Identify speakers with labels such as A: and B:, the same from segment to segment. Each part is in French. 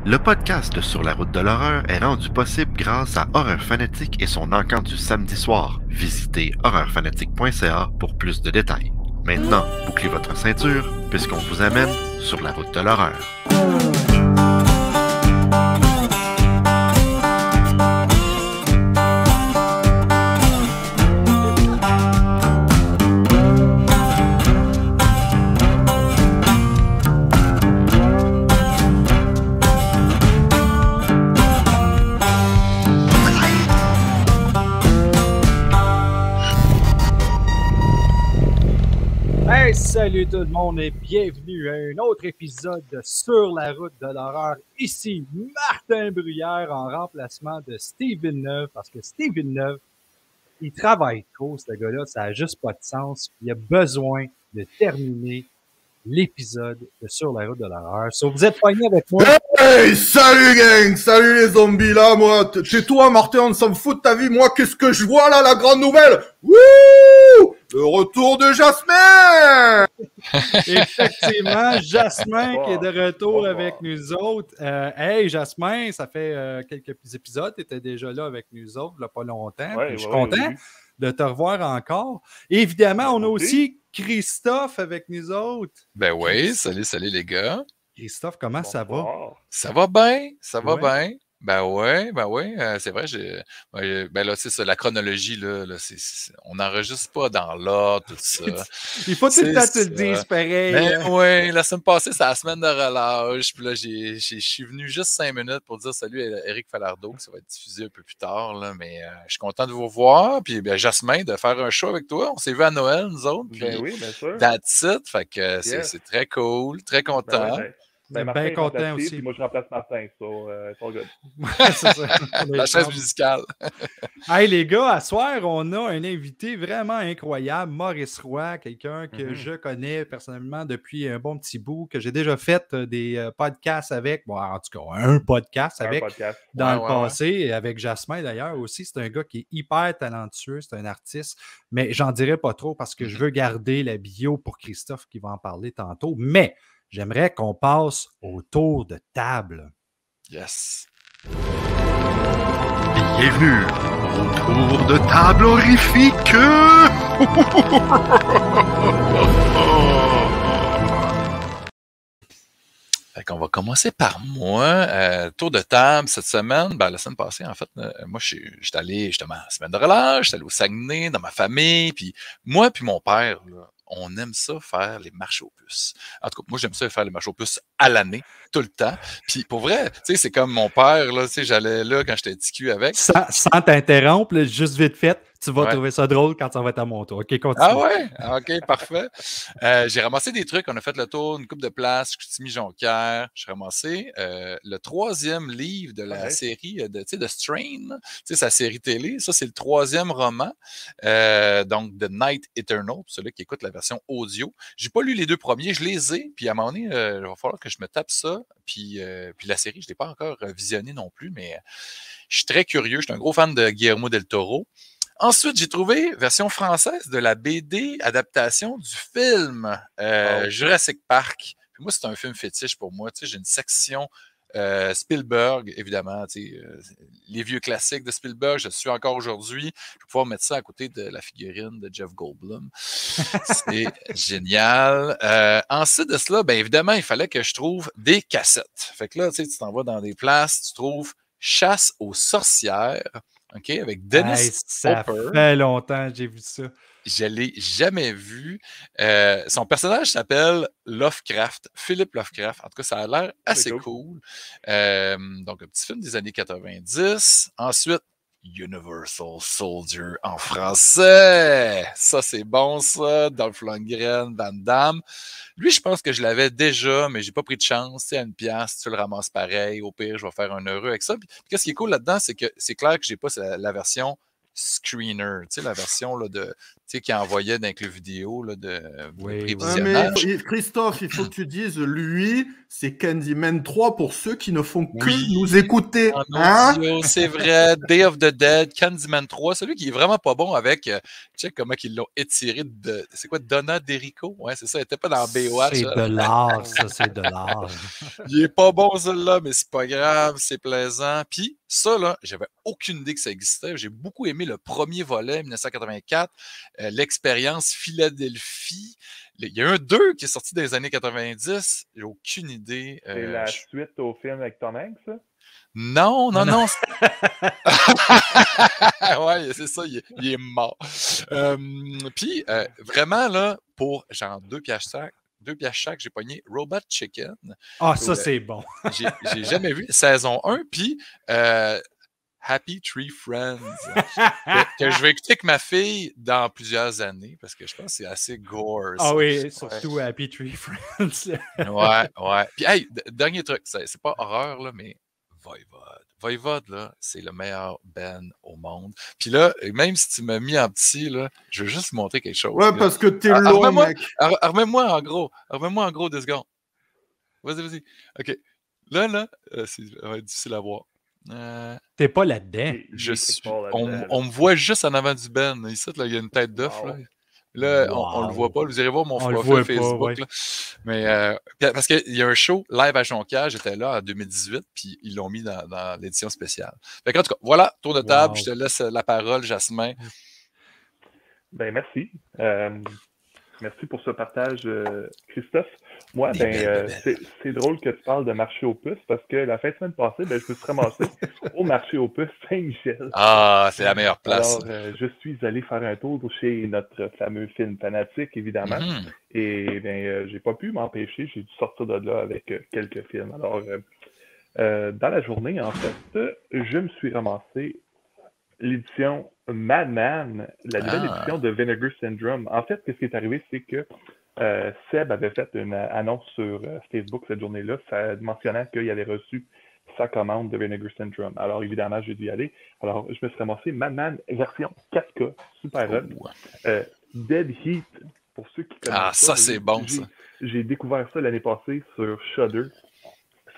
A: Le podcast de Sur la route de l'horreur est rendu possible grâce à Horreur Fanatique et son encamp du samedi soir. Visitez horreurfanatique.ca pour plus de détails. Maintenant, bouclez votre ceinture puisqu'on vous amène sur la route de l'horreur.
B: Hey, salut tout le monde et bienvenue à un autre épisode de Sur la route de l'horreur. Ici, Martin Bruyère en remplacement de Steve Villeneuve parce que Steve Villeneuve, il travaille trop, ce gars-là, ça n'a juste pas de sens. Il a besoin de terminer l'épisode de Sur la route de l'horreur. So, vous êtes poignés avec moi.
C: Hey, salut gang, salut les zombies là, moi, chez toi Martin, on s'en fout de ta vie, moi, qu'est-ce que je vois là, la grande nouvelle? Wouh! Le retour de Jasmin!
B: Effectivement, Jasmin qui est de retour avec nous autres. Hey, Jasmin, ça fait quelques épisodes, tu étais déjà là avec nous autres, il n'y a pas longtemps. Je suis content de te revoir encore. Et évidemment, on a aussi Christophe avec nous autres.
D: Ben oui, salut les gars.
B: Christophe, comment ça va?
D: Ça va bien, ça va bien. Ben oui, c'est vrai, ben là, c'est ça, la chronologie, là on n'enregistre pas dans l'ordre, tout ça.
B: Il faut tout le temps te le dire, c'est pareil.
D: Ben oui, la semaine passée, c'est la semaine de relâche, puis là, je suis venu juste 5 minutes pour dire salut à Éric Falardeau, que ça va être diffusé un peu plus tard, là, mais je suis content de vous voir, puis ben, Jasmin, de faire un show avec toi. On s'est vu à Noël, nous autres, puis
C: Ben oui, bien sûr.
D: that's it, fait que c'est très cool, très content.
C: Martin
B: bien content
C: aussi.
B: aussi.
C: Moi, je remplace Martin, so, it's all good.
B: C'est ça.
D: La chaise musicale.
B: Hey les gars, à soir, on a un invité vraiment incroyable, Maurice Roy, quelqu'un que je connais personnellement depuis un bon petit bout, que j'ai déjà fait des podcasts avec, bon, en tout cas, un podcast avec dans le passé, et avec Jasmin d'ailleurs aussi. C'est un gars qui est hyper talentueux, c'est un artiste, mais j'en dirai pas trop parce que je veux garder la bio pour Christophe qui va en parler tantôt, mais j'aimerais qu'on passe au tour de table.
D: Yes.
A: Bienvenue au tour de table horrifique.
D: Fait qu'on va commencer par moi. Tour de table cette semaine. Ben, la semaine passée, en fait, moi, j'étais allé justement à la semaine de relâche, j'étais allé au Saguenay, dans ma famille, puis moi puis mon père, là, on aime ça faire les marches aux puces. En tout cas, moi, j'aime ça faire les marches aux puces à l'année, tout le temps. Puis pour vrai, tu sais, c'est comme mon père, là, tu sais, j'allais là quand j'étais petit cul avec.
B: Sans t'interrompre, là, juste vite fait, tu vas trouver ça drôle quand ça va être à mon tour. OK, continue.
D: Ah ouais? OK, parfait. J'ai ramassé des trucs. On a fait le tour, une couple de places, Chicoutimi-Jonquière. J'ai ramassé le 3e livre de la série de Strain. Tu sais, sa série télé. Ça, c'est le 3e roman. Donc, The Night Eternal, pour ceux-là qui écoutent la version audio. J'ai pas lu les 2 premiers, je les ai. Puis à un moment donné, il va falloir que je me tape ça. Puis la série, je l'ai pas encore visionnée non plus, mais je suis très curieux. Je suis un gros fan de Guillermo del Toro. Ensuite, j'ai trouvé version française de la BD adaptation du film Jurassic Park. Puis moi, c'est un film fétiche pour moi. Tu sais, j'ai une section Spielberg, évidemment. Tu sais, les vieux classiques de Spielberg, je suis encore aujourd'hui. Je vais pouvoir mettre ça à côté de la figurine de Jeff Goldblum. C'est génial. Ensuite de cela, bien évidemment, il fallait que je trouve des cassettes. Fait que là, tu sais, tu t'en vas dans des places, tu trouves Chasse aux sorcières. OK, avec Dennis
B: ça
D: Hopper.
B: fait longtemps que j'ai vu ça.
D: Je ne l'ai jamais vu. Son personnage s'appelle Lovecraft, Philip Lovecraft. En tout cas, ça a l'air assez cool. Donc, un petit film des années 90. Ensuite, Universal Soldier en français. Ça, c'est bon, ça. Dolph Lundgren, Van Damme. Lui, je pense que je l'avais déjà, mais j'ai pas pris de chance. Tu sais, à 1$, tu le ramasses pareil. Au pire, je vais faire un heureux avec ça. Puis qu'est-ce qui est cool là-dedans, c'est que c'est clair que j'ai pas la version screener, tu sais, la version là, qui envoyait d'un club vidéo là, de
C: mais Christophe, il faut que tu dises, lui, c'est Candyman 3 pour ceux qui ne font que nous écouter.
D: C'est vrai, Day of the Dead, Candyman 3, celui qui est vraiment pas bon avec, check comment ils l'ont étiré de, c'est quoi, Donna D'Erico? Ouais, c'est ça, il était pas dans Baywatch.
B: C'est de l'art, ça, c'est de l'art.
D: Il est pas bon, celui-là, mais c'est pas grave, c'est plaisant. Puis ça, là, j'avais aucune idée que ça existait. J'ai beaucoup aimé le premier volet, 1984, l'expérience Philadelphie. Il y a un 2 qui est sorti dans les années 90. J'ai aucune idée.
E: C'est la suite au film avec Tom Hanks, ça?
D: Non. Ouais, c'est ça, il est mort. Puis, vraiment, là, pour genre 2 piastres chaque, j'ai pogné Robot Chicken.
B: Ah, ça, c'est bon.
D: J'ai jamais vu. Saison 1, puis Happy Tree Friends, que je vais écouter avec ma fille dans plusieurs années, parce que je pense que c'est assez gore.
B: Ah oui, surtout Happy Tree Friends.
D: Ouais. Puis, hey, dernier truc, c'est pas horreur, là, mais Voivode. Voivode, là, c'est le meilleur band au monde. Puis là, même si tu m'as mis en petit, là, je veux juste montrer quelque chose.
C: Ouais, parce que t'es long, mec.
D: Remets-moi en gros. Remets-moi en gros 2 secondes. Vas-y. OK. Là, ça va être difficile à voir.
B: T'es pas là-dedans.
D: On me voit juste en avant du Ben. Ici, là, il y a une tête d'œuf. Wow. Là, on le voit pas. Vous irez voir mon profil Facebook. Pas, ouais. Là. Mais parce qu'il y a un show live à Jonquière, j'étais là en 2018, puis ils l'ont mis dans l'édition spéciale. Fait qu'en tout cas, voilà, tour de table, je te laisse la parole, Jasmin.
E: Ben merci. Merci pour ce partage, Christophe. Moi, c'est drôle que tu parles de marché aux puces parce que la fin de semaine passée, je me suis ramassé au marché aux puces Saint-Michel.
D: Ah, c'est la meilleure place.
E: Alors, je suis allé faire un tour chez notre fameux film fanatique, évidemment. Et j'ai pas pu m'empêcher. J'ai dû sortir de là avec quelques films. Alors, dans la journée, en fait, je me suis ramassé l'édition Madman, la nouvelle édition de Vinegar Syndrome. En fait, ce qui est arrivé, c'est que Seb avait fait une annonce sur Facebook cette journée-là, mentionnant qu'il avait reçu sa commande de Vinegar Syndrome. Alors, évidemment, j'ai dû y aller. Alors, je me suis ramassé Madman version 4K, super hot. Dead Heat, pour ceux qui connaissent
D: ça, c'est bon, ça.
E: J'ai découvert ça l'année passée sur Shudder.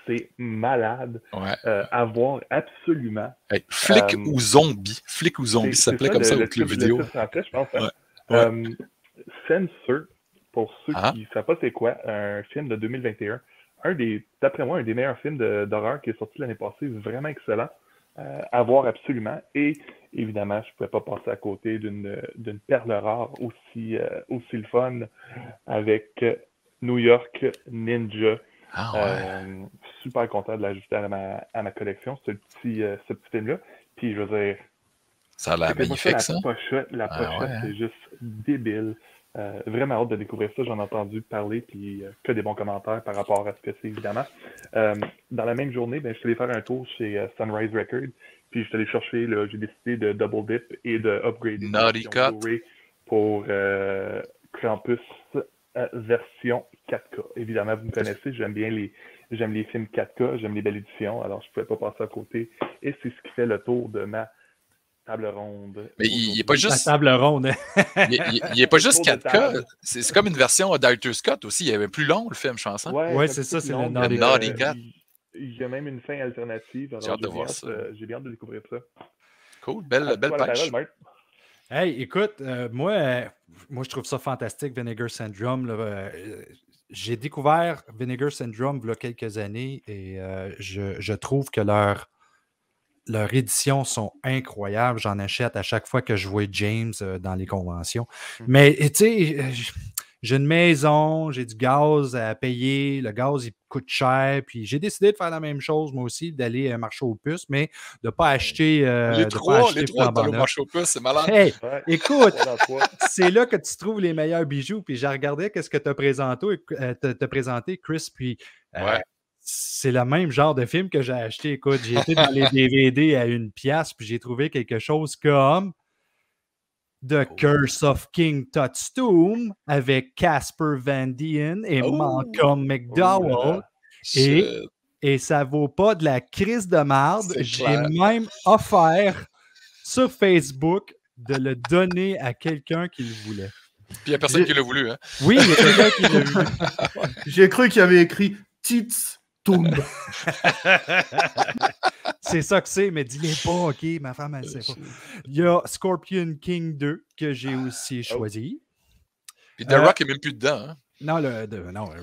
E: C'est malade à voir absolument.
D: Hey, Flic ou Zombie. Flic ou Zombie, ça s'appelait comme ça au club vidéo.
E: Je pense. Censor, pour ceux qui ne savent pas c'est quoi, un film de 2021. D'après moi, un des meilleurs films d'horreur qui est sorti l'année passée. Vraiment excellent. À voir absolument. Et évidemment, je ne pouvais pas passer à côté d'une perle rare aussi le fun avec New York Ninja. Super content de l'ajouter à ma collection, ce petit film-là. Puis je veux dire,
D: ça a l'air magnifique, ça.
E: La pochette, c'est juste débile. Vraiment hâte de découvrir ça. J'en ai entendu parler, puis que des bons commentaires par rapport à ce que c'est, évidemment. Dans la même journée, je suis allé faire un tour chez Sunrise Records, puis je suis allé chercher, j'ai décidé de double dip et de upgrader
D: Naughty Cut
E: pour Krampus version 4K. Évidemment, vous me connaissez, j'aime les films 4K, j'aime les belles éditions, alors je ne pouvais pas passer à côté. Et c'est ce qui fait le tour de ma table ronde.
D: Mais il n'est pas juste...
B: La table ronde.
D: il n'est pas juste 4K, c'est comme une version d'Arthur Scott aussi. Il est plus long, le film, je pense. Hein?
E: Ouais,
B: c'est ça, c'est le
D: Naughty Cut.
E: Il y a même une fin alternative.
D: J'ai hâte de voir ça.
E: J'ai bien hâte de découvrir ça.
D: Cool, belle patch.
B: Hey, écoute, moi, je trouve ça fantastique, Vinegar Syndrome. Là, j'ai découvert Vinegar Syndrome il y a quelques années et je trouve que leurs éditions sont incroyables. J'en achète à chaque fois que je vois James dans les conventions. Mais, tu sais, j'ai une maison, j'ai du gaz à payer. Le gaz, il coûte cher. Puis j'ai décidé de faire la même chose, moi aussi, d'aller marcher aux puces, mais de ne pas acheter.
D: Les trois dans le marché aux puces, c'est malade.
B: Hey, écoute, c'est là que tu trouves les meilleurs bijoux. Puis j'ai regardé qu'est-ce que tu as présenté, Chris. Puis c'est le même genre de film que j'ai acheté. Écoute, j'ai été dans les DVD à 1$, puis j'ai trouvé quelque chose comme The Curse of King Tut's avec Casper Van Dien et Malcolm McDowell. Et ça vaut pas de la crise de marde. J'ai même offert sur Facebook de le donner à quelqu'un qui le voulait.
D: Puis il n'y a personne qui l'a voulu. Hein?
B: Oui, il y a quelqu'un qui l'a voulu.
C: J'ai cru qu'il y avait écrit Tits Tomb.
B: C'est ça que c'est, mais dis-les pas, OK? Ma femme, elle sait pas. Il y a Scorpion King 2 que j'ai aussi choisi.
D: Puis The Rock est même plus dedans. Hein?
B: Non, le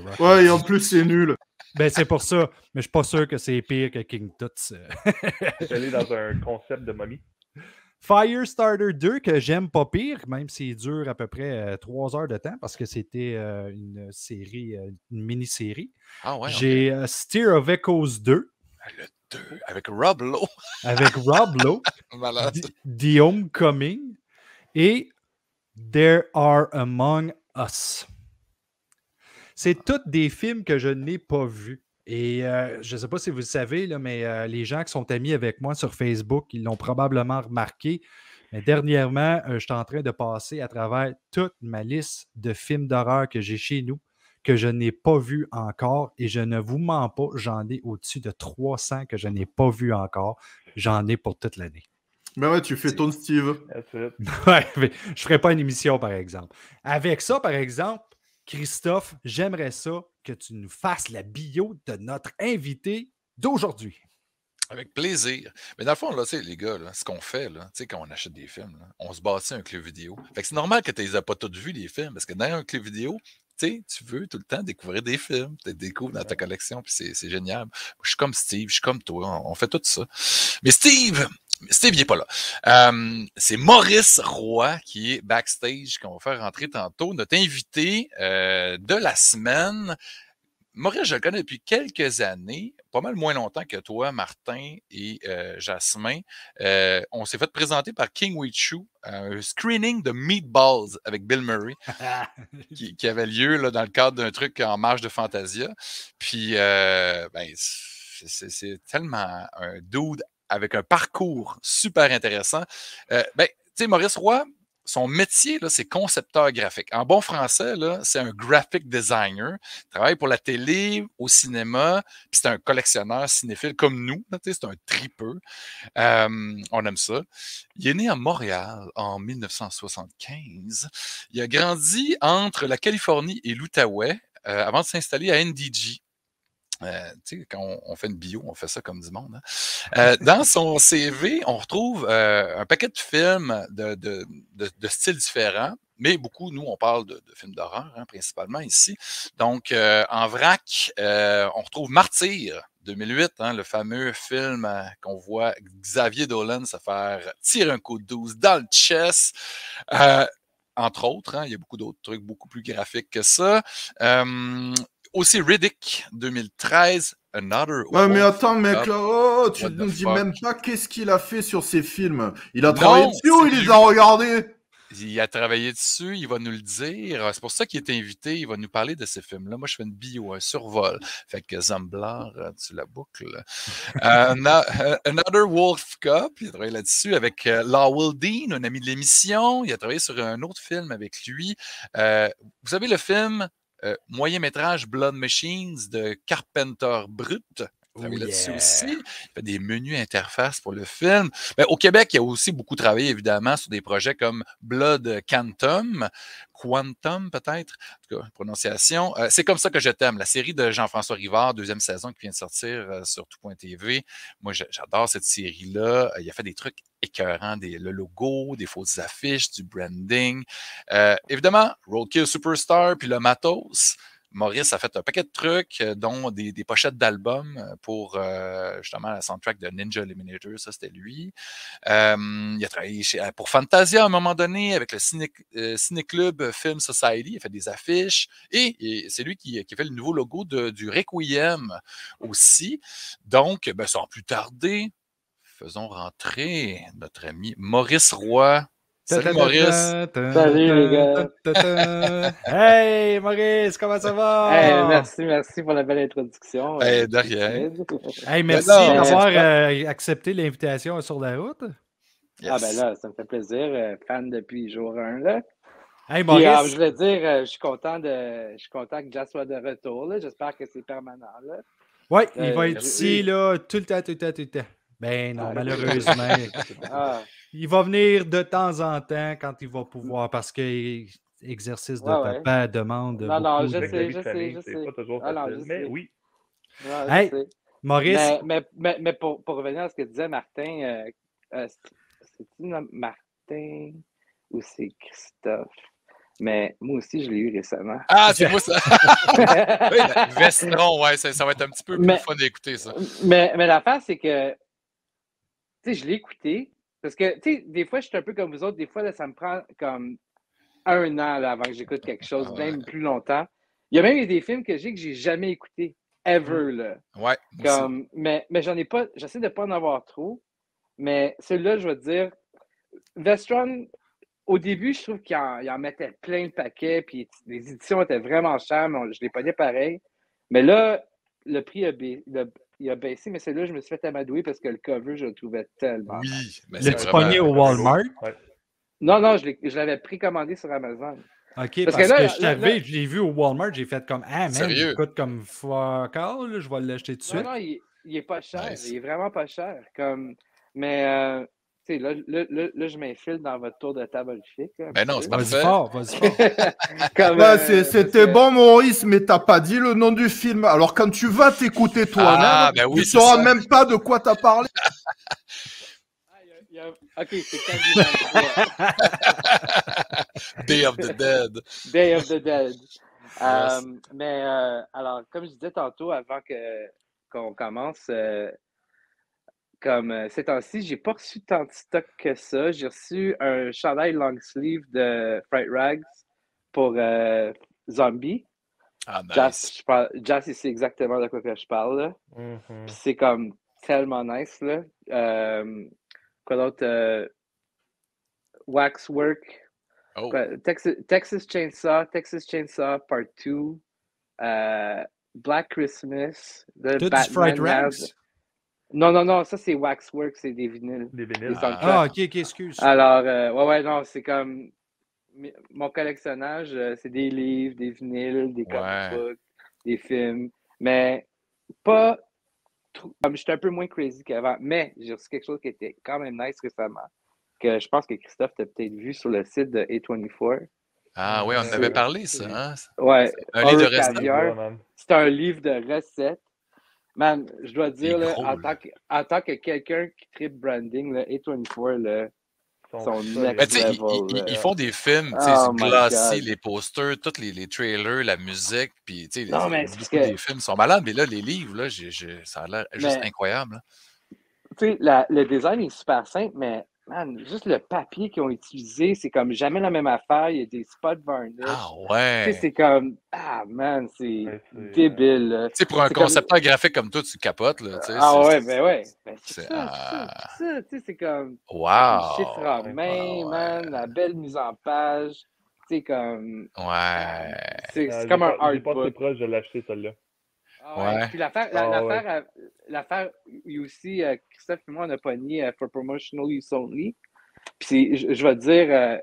B: Rock.
C: Ouais, et en plus, c'est nul.
B: Ben, c'est pour ça. Mais je suis pas sûr que c'est pire que King Tuts.
E: J'allais dans un concept de momie.
B: Firestarter 2, que j'aime pas pire, même s'il dure à peu près 3 heures de temps, parce que c'était une série, une mini-série.
D: Ah ouais,
B: J'ai Steer of Echoes 2.
D: Le 2, avec Rob Lowe.
B: Avec Rob Lowe.
D: Malade.
B: The Homecoming. Et There Are Among Us. C'est tous des films que je n'ai pas vus. Et je ne sais pas si vous le savez, là, mais les gens qui sont amis avec moi sur Facebook, ils l'ont probablement remarqué. Mais dernièrement, je suis en train de passer à travers toute ma liste de films d'horreur que j'ai chez nous, que je n'ai pas vus encore. Et je ne vous mens pas, j'en ai au-dessus de 300 que je n'ai pas vus encore. J'en ai pour toute l'année.
C: Ben ouais, tu fais ton Steve.
B: Ouais, mais je ne ferai pas une émission, par exemple. Avec ça, par exemple, Christophe, j'aimerais ça que tu nous fasses la bio de notre invité d'aujourd'hui.
D: Avec plaisir. Mais dans le fond, là, les gars, là, ce qu'on fait, là, quand on achète des films, là, on se bâtit un club vidéo. Fait que c'est normal que tu les aies pas toutes vus, les films, parce que dans un club vidéo, tu veux tout le temps découvrir des films, tu les découvres dans ta collection, puis c'est génial. Je suis comme Steve, je suis comme toi, on fait tout ça. Mais Steve, il n'est pas là. C'est Maurice Roy qui est backstage, qu'on va faire rentrer tantôt, notre invité de la semaine. Maurice, je le connais depuis quelques années, pas mal moins longtemps que toi, Martin et Jasmin. On s'est fait présenter par King Wei-Chu un screening de Meatballs avec Bill Murray qui avait lieu là, dans le cadre d'un truc en marge de Fantasia. Puis, c'est tellement un dude avec un parcours super intéressant. Tu sais, Maurice Roy, son métier, là, c'est concepteur graphique. En bon français, là, c'est un graphic designer. Il travaille pour la télé, au cinéma, puis c'est un collectionneur cinéphile comme nous. Là, c'est un tripeux. On aime ça. Il est né à Montréal en 1975. Il a grandi entre la Californie et l'Outaouais avant de s'installer à NDG. Quand on fait une bio, on fait ça comme du monde. Hein? Dans son CV, on retrouve un paquet de films de styles différents, mais beaucoup, nous, on parle de films d'horreur, hein, principalement ici. Donc, en vrac, on retrouve Martyr, 2008, hein, le fameux film qu'on voit Xavier Dolan se faire tirer un coup de 12 dans le chest. Entre autres, hein, il y a beaucoup d'autres trucs beaucoup plus graphiques que ça. Aussi Riddick, 2013, Another
C: Ouais,
B: Oh,
C: mais attends, mec,
D: Up.
C: là, oh, tu
D: What
C: ne
D: the
C: dis
D: fuck?
C: même pas qu'est-ce qu'il a fait sur ces films. Il a travaillé
D: Non,
C: dessus ou
D: c'est
C: il les
D: lui.
C: a regardés?
D: Il a travaillé dessus, il va nous le dire. C'est pour ça qu'il est invité, il va nous parler de ces films-là. Moi, je fais une bio, un survol. Fait que Zamblar, tu la boucles. Another Wolf Cup, il a travaillé là-dessus avec Lowell Dean, un ami de l'émission. Il a travaillé sur un autre film avec lui. Vous savez le film moyen-métrage Blood Machines de Carpenter Brut? Il travaille là-dessus aussi. Il fait des menus interfaces pour le film. Au Québec, il a aussi beaucoup travaillé, évidemment, sur des projets comme Blood Quantum peut-être, en tout cas, prononciation. C'est comme ça que je t'aime, la série de Jean-François Rivard, 2e saison qui vient de sortir sur tout.tv. Moi, j'adore cette série-là. Il a fait des trucs écœurants, le logo, des fausses affiches, du branding. Évidemment, Roadkill Superstar, puis le matos. Maurice a fait un paquet de trucs, dont des pochettes d'albums pour justement la soundtrack de Ninja Eliminator, ça c'était lui. Il a travaillé pour Fantasia à un moment donné, avec le Ciné-Club Film Society, il a fait des affiches, et c'est lui qui a fait le nouveau logo du Requiem aussi. Donc, sans plus tarder, faisons rentrer notre ami Maurice Roy. Salut Maurice!
F: Salut les gars!
B: Hey Maurice, comment ça va?
F: Hey, merci pour la belle introduction.
D: De rien.
B: Hey, merci d'avoir accepté l'invitation sur la route.
F: Yes. Ah ben là, ça me fait plaisir, fan depuis jour 1 là.
B: Hey Maurice!
F: Puis, je voulais dire, je suis content que Jazz soit de retour. J'espère que c'est permanent.
B: Oui, il va être ici là, tout le temps. Ben non, malheureusement. Il va venir de temps en temps quand il va pouvoir, parce que exercice de papa demande
F: Non, non,
B: beaucoup
F: je
B: de...
F: sais.
E: C'est pas toujours facile, mais oui.
F: Non,
B: Hey,
F: je sais.
B: Maurice...
F: Mais pour revenir à ce que disait Martin, c'est-tu Martin ou c'est Christophe? Mais moi aussi, je l'ai eu récemment.
D: Ah, c'est moi ça! Oui, Vestron, ouais, ça va être un petit peu plus fun d'écouter ça.
F: Mais l'affaire, c'est que, tu sais, je l'ai écouté, parce que, tu sais, des fois, je suis un peu comme vous autres, des fois, là, ça me prend comme 1 an là, avant que j'écoute quelque chose, même plus longtemps. Il y a même eu des films que j'ai jamais écoutés, ever, là.
D: Ouais,
F: comme, mais j'en ai pas, j'essaie de pas en avoir trop, mais celui-là, je vais te dire, Vestron, au début, je trouve qu'il en mettait plein de paquets, puis les éditions étaient vraiment chères, mais je les payais pareil. Mais là, le prix a baissé, mais celui-là, je me suis fait amadouer parce que le cover, je le trouvais tellement mal.
D: Mais
B: l'as-tu pogné au Walmart?
F: Non, je l'avais précommandé sur Amazon.
B: OK, parce que je suis arrivé, je l'ai vu au Walmart, j'ai fait comme « Ah, man, il coûte comme fuck all, là, je vais l'acheter tout de suite. »
F: Non, il est pas cher, il est vraiment pas cher. Mais... tu sais, là, je m'infile dans votre tour de table horrifique.
D: Ben non, c'est parfait.
B: Vas-y fort.
C: C'était bon, Maurice, mais t'as pas dit le nom du film. Alors, quand tu vas t'écouter toi-même, tu sauras même pas de quoi t'as parlé.
F: OK, c'est Candyman 3.
D: Day of the Dead.
F: Day of the Dead.
D: Yes.
F: Mais, alors, comme je disais tantôt, avant qu'on commence... Comme ces temps-ci, j'ai pas reçu tant de stock que ça. J'ai reçu un chandail long sleeve de Fright Rags pour Zombie.
D: Ah, nice.
F: Jazz, il sait exactement de quoi que je parle.
E: Mm-hmm.
F: C'est comme tellement nice. Là. Quoi d'autre? Waxwork.
D: Oh.
F: Texas Chainsaw Part 2. Black Christmas.
B: Tout du Fright Rags?
F: Non, ça c'est Waxwork, c'est des vinyles.
E: Des vinyles.
B: OK, excuse.
F: Alors, non, c'est comme mon collectionnage, c'est des livres, des vinyles, des comic books, des films, mais pas trop. J'étais un peu moins crazy qu'avant, mais j'ai reçu quelque chose qui était quand même nice récemment, que je pense que Christophe t'a peut-être vu sur le site de A24.
D: Ah oui, on en avait parlé, ça. Hein?
F: Ouais,
D: un livre de recettes.
F: C'est un livre de recettes. Man, je dois dire, là, en tant que quelqu'un qui tripe branding, là, A24, là, son next level.
D: Ils font des films, c'est glossy, les posters, tous les trailers, la musique, puis les films sont malades, mais là, les livres, là, ça a l'air juste incroyable.
F: Tu sais, le design est super simple, mais man, juste le papier qu'ils ont utilisé, c'est comme jamais la même affaire. Il y a des spots varnish.
D: Ah ouais!
F: Tu sais, c'est comme, man, c'est débile.
D: Tu sais, pour un concepteur graphique comme toi, tu capotes, là.
F: Ben, c'est ça. Tu sais, c'est comme...
D: Wow!
F: Les chiffres en main, man, la belle mise en page. Tu sais, comme...
D: Ouais!
F: C'est comme un
E: J'ai pas
F: artbook.
E: été proche de l'acheter, celle-là.
F: Puis l'affaire, il y a aussi, Christophe et moi, on a pogné for promotional use only. Puis je vais te dire...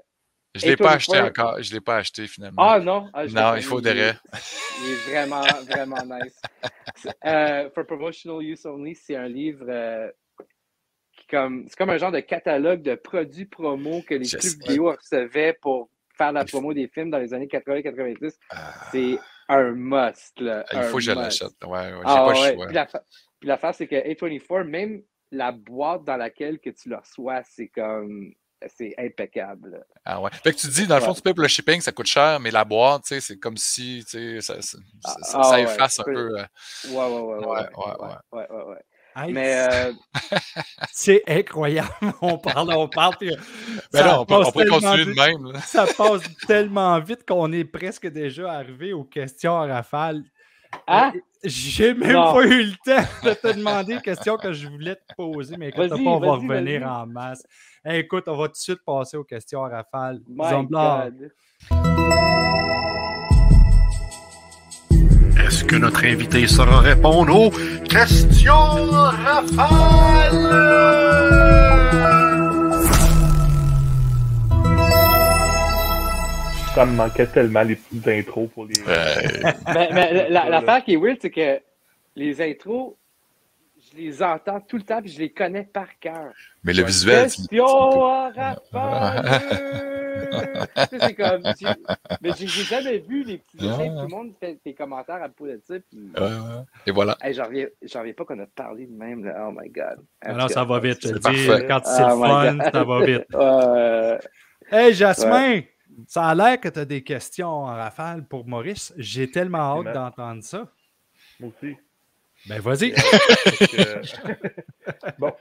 D: je ne l'ai pas acheté encore. Je ne l'ai pas acheté, finalement.
F: Ah non?
D: Non, il faudrait.
F: Il est vraiment, vraiment nice. For promotional use only, c'est un livre c'est comme un genre de catalogue de produits promo que les clubs vidéo recevaient pour faire la promo des films dans les années 80-90. C'est un must. Là,
D: il faut que je l'achète. Ouais, j'ai
F: pas
D: le choix.
F: Puis l'affaire, c'est que A24, même la boîte dans laquelle que tu le reçois, c'est impeccable. Là.
D: Ah ouais. Fait que tu dis, dans le fond, tu payes pour le shipping, ça coûte cher, mais la boîte, tu sais, c'est comme si ça efface un peu.
F: Ouais.
B: Mais c'est incroyable. On parle.
D: Mais non, on pourrait continuer de même. Là.
B: Ça passe tellement vite qu'on est presque déjà arrivé aux questions à rafale. J'ai même pas eu le temps de te demander les questions que je voulais te poser, mais écoute, on va revenir en masse. Hey, écoute, on va tout de suite passer aux questions à rafale.
A: Est-ce que notre invité saura répondre aux questions rafales?
E: Ça me manquait tellement les petites intros pour les...
F: mais l'affaire qui est weird, c'est que les intros, je je les entends tout le temps puis je les connais par cœur.
D: Mais le visuel,
F: Question à rafale! C'est comme. Mais j'ai jamais vu les petits dessins. Tout le monde fait des commentaires à propos de ça. Puis...
D: Et voilà.
F: Hey, j'en reviens pas qu'on a parlé de même. Là. Oh my God.
B: Alors, ça va vite. Je te
D: parfait.
B: dis, quand c'est le fun, ça va vite. Hey, Jasmin! Ouais. Ça a l'air que tu as des questions en rafale pour Maurice. J'ai tellement hâte d'entendre ça.
E: Moi aussi.
B: Ben, vas-y.
E: Bon.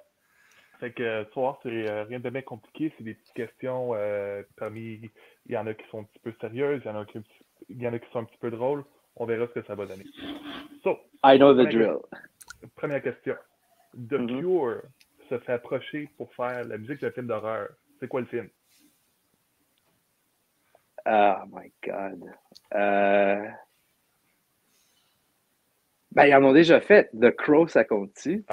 E: Fait que ce soir, c'est rien de bien compliqué. C'est des petites questions parmi... Il y en a qui sont un petit peu sérieuses, il y en a qui sont un petit peu drôles. On verra ce que ça va donner. So,
F: I know the drill.
E: Première question. The Cure se fait approcher pour faire la musique d'un film d'horreur. C'est quoi le film?
F: Oh my God. Ben, ils en ont déjà fait. The Crow, ça compte-tu?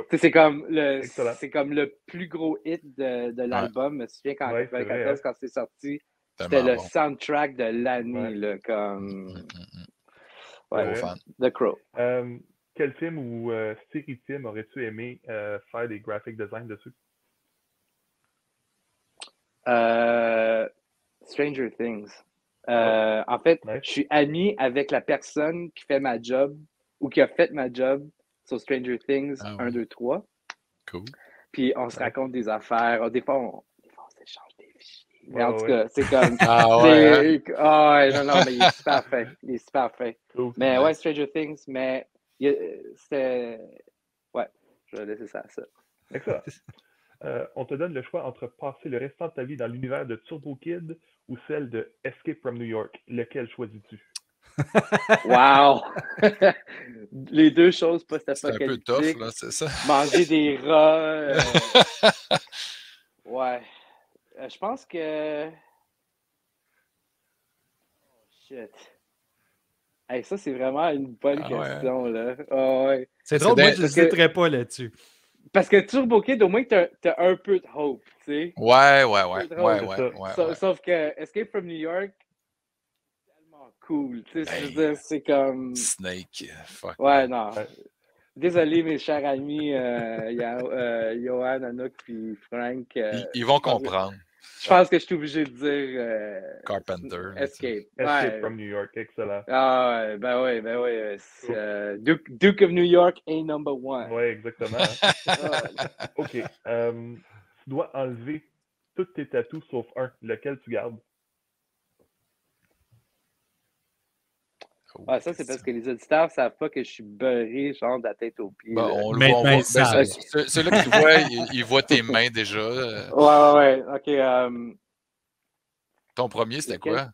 F: C'est comme le plus gros hit de l'album. Je me souviens quand, 2014, quand c'est sorti, c'était le soundtrack de l'année. Là, comme... The Crow.
E: Quel film ou série de films aurais-tu aimé faire des graphic design dessus?
F: Stranger Things. En fait, je suis ami avec la personne qui fait ma job ou qui a fait ma job sur Stranger Things 1, 2, 3.
D: Cool.
F: Puis on se raconte des affaires. Des fois, on s'échange des fichiers. Mais en tout cas, c'est comme. Non, mais il est super fin. Il est super fin. Cool. Mais ouais, Stranger Things, mais c'était. Ouais, je vais laisser ça à ça.
E: Excellent. On te donne le choix entre passer le restant de ta vie dans l'univers de Turbo Kid ou celle de Escape from New York. Lequel choisis-tu?
F: Wow! Les deux choses post-apocalyptiques.
D: C'est un peu tough, là, c'est ça?
F: Manger des rats. Ouais. Je pense que... Oh, shit. Hey, ça, c'est vraiment une bonne question, là. Oh, ouais.
B: C'est drôle, moi, je n'hésiterais pas là-dessus.
F: Parce que Turbo Kid, au moins, t'as un peu de hope, tu sais.
D: Ouais.
F: Sauf que Escape from New York, c'est tellement cool, tu sais. Je veux dire, c'est comme...
D: Snake, fuck.
F: Ouais, non. Désolé, mes chers amis, Johan, Anouk puis Frank.
D: Ils vont comprendre.
F: Je pense que je suis obligé de dire
D: Carpenter.
F: Escape.
E: Escape from New York, excellent.
F: Ah ouais, ben ouais. Duke of New York est number one.
E: Ouais, exactement. OK. Tu dois enlever tous tes tatous sauf un. Lequel tu gardes?
F: Ah, ça, c'est parce que les auditeurs ne savent pas que je suis beurré, genre, de la tête aux pieds.
D: Ben, on le voit. Ceux-là qui le voient, ils voient tes mains déjà.
F: Ouais. OK.
D: Ton premier, c'était quoi?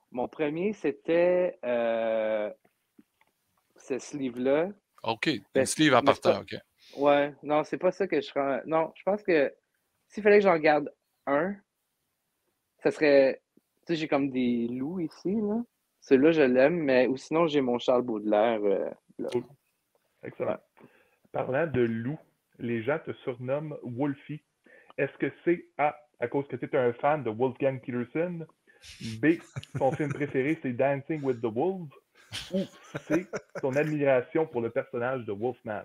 F: Mon premier, c'était ce sleeve-là.
D: OK. Un sleeve en partant, OK.
F: Ouais. Non, c'est pas ça que je rends. Non, je pense que s'il fallait que j'en garde un, ça serait... Tu sais, j'ai comme des loups ici, là. Celui-là, je l'aime, mais ou sinon, j'ai mon Charles Baudelaire. Là.
E: Cool. Excellent. Parlant de loup, les gens te surnomment Wolfie. Est-ce que c'est A, à cause que tu es un fan de Wolfgang Peterson, B, ton film préféré, c'est Dancing with the Wolves, ou C, ton admiration pour le personnage de Wolfman?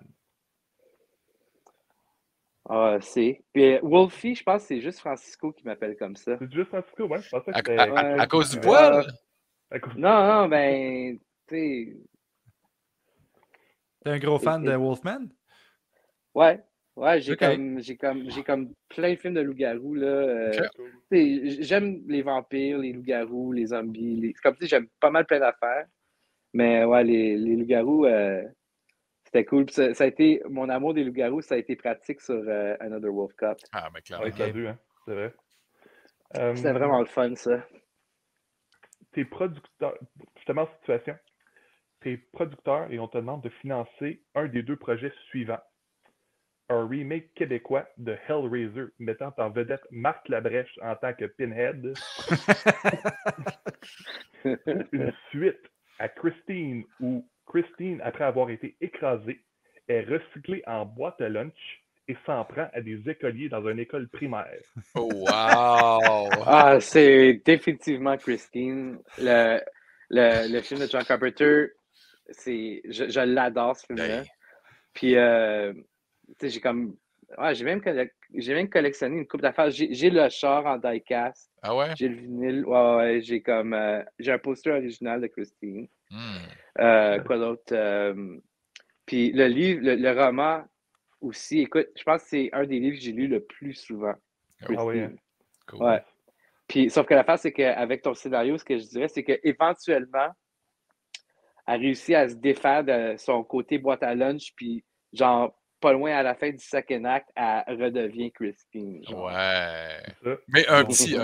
F: Ah, c'est. Puis Wolfie, je pense que c'est juste Francisco qui m'appelle comme ça.
E: C'est juste Francisco, ouais. Je pensais que c'était...
D: À cause du poil?
F: Non, ben, tu sais.
B: T'es un gros fan de Wolfman?
F: Ouais, j'ai comme plein de films de loups-garous, là. J'aime les vampires, les loups-garous, les zombies. Comme tu sais, j'aime pas mal plein d'affaires. Mais ouais, les loups-garous, c'était cool. Ça a été, mon amour des loups-garous, ça a été pratique sur Another Wolf Cup.
D: Ah, mais clairement.
E: Ouais, t'as vu, hein? C'est vrai.
F: C'était vraiment le fun, ça.
E: Tes producteurs, justement, situation, tes producteurs et on te demande de financer un des deux projets suivants. Un remake québécois de Hellraiser mettant en vedette Marc Labrèche en tant que Pinhead. Une suite à Christine où Christine, après avoir été écrasée, est recyclée en boîte à lunch et s'en prend à des écoliers dans une école primaire.
D: Oh, wow!
F: Ah, c'est définitivement Christine. Le film de John Carpenter, je l'adore, ce film-là.
D: Hey.
F: Puis, tu sais, j'ai même collectionné une coupe d'affaires. J'ai le char en die-cast.
D: Ah ouais?
F: J'ai le vinyle. Ouais, j'ai un poster original de Christine. Quoi d'autre? Puis le livre, le roman aussi, écoute, je pense que c'est un des livres que j'ai lu le plus souvent.
E: Ah oui, hein.
D: Cool.
F: Ouais. Puis, sauf que l'affaire, c'est qu'avec ton scénario, ce que je dirais, c'est qu'éventuellement, elle réussit à se défaire de son côté boîte à lunch, puis genre, pas loin à la fin du second act, elle redevient Christine. Genre.
D: Ouais.
E: C'est ça.
D: Mais un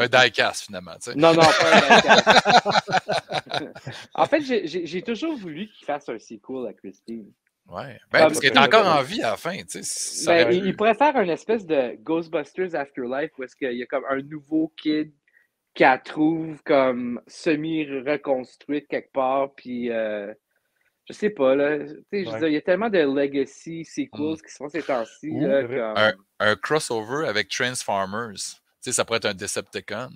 D: die-cast, finalement, tu sais.
F: Non, pas un die-cast. En fait, j'ai toujours voulu qu'il fasse un sequel à Christine.
D: Ouais. Ben, parce qu'elle est encore en vie à la fin, tu sais.
F: Ben, il pourrait faire une espèce de Ghostbusters Afterlife où est-ce qu'il y a comme un nouveau kid qu'elle trouve comme semi-reconstruite quelque part, puis je sais pas, là. Tu sais, je veux dire, il y a tellement de legacy sequels qui se font ces temps-ci. Là, comme...
D: un crossover avec Transformers. Tu sais, ça pourrait être un Decepticon.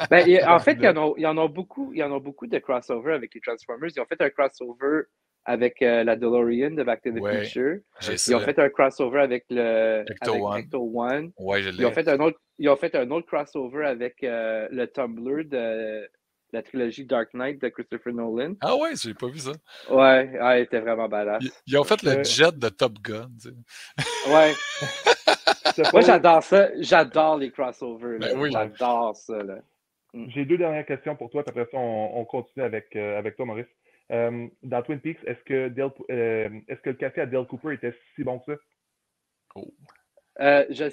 F: Ben, en fait, il y en a beaucoup de crossovers avec les Transformers. Ils ont fait un crossover avec la DeLorean de Back to the Future. Ils ont fait un crossover avec Ecto One.
D: Ouais, je l'ai.
F: Ils ont fait un autre crossover avec le Tumblr de la trilogie Dark Knight de Christopher Nolan.
D: Ah ouais, j'ai pas vu ça.
F: Ouais, il était vraiment badass.
D: Ils ont fait le jet de Top Gun. Tu sais.
F: Ouais. Moi, j'adore ça. J'adore les crossovers.
D: Ben oui,
F: j'adore ça. Là.
E: J'ai 2 dernières questions pour toi, puis après ça, on continue avec toi, Maurice. Dans Twin Peaks, est-ce que le café à Dale Cooper était si bon que ça?
D: Oh.
F: Je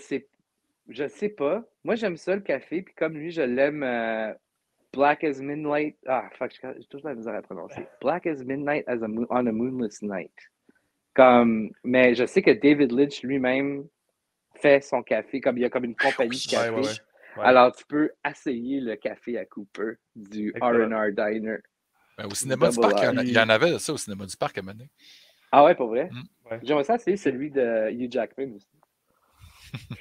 F: sais pas. Moi, j'aime ça, le café, puis comme lui, je l'aime Black as Midnight. Ah, fuck, j'ai toujours la misère à prononcer. Black as Midnight on a Moonless Night. Mais je sais que David Lynch lui-même fait son café, comme il y a comme une compagnie de café. Ouais. Alors, tu peux essayer le café à Cooper du R&R Diner.
D: Ben, au cinéma du parc, il y en avait de ça au cinéma du parc à mener.
F: Ah ouais, pour vrai?
E: Ouais.
F: J'aimerais ça essayer celui de Hugh Jackman aussi.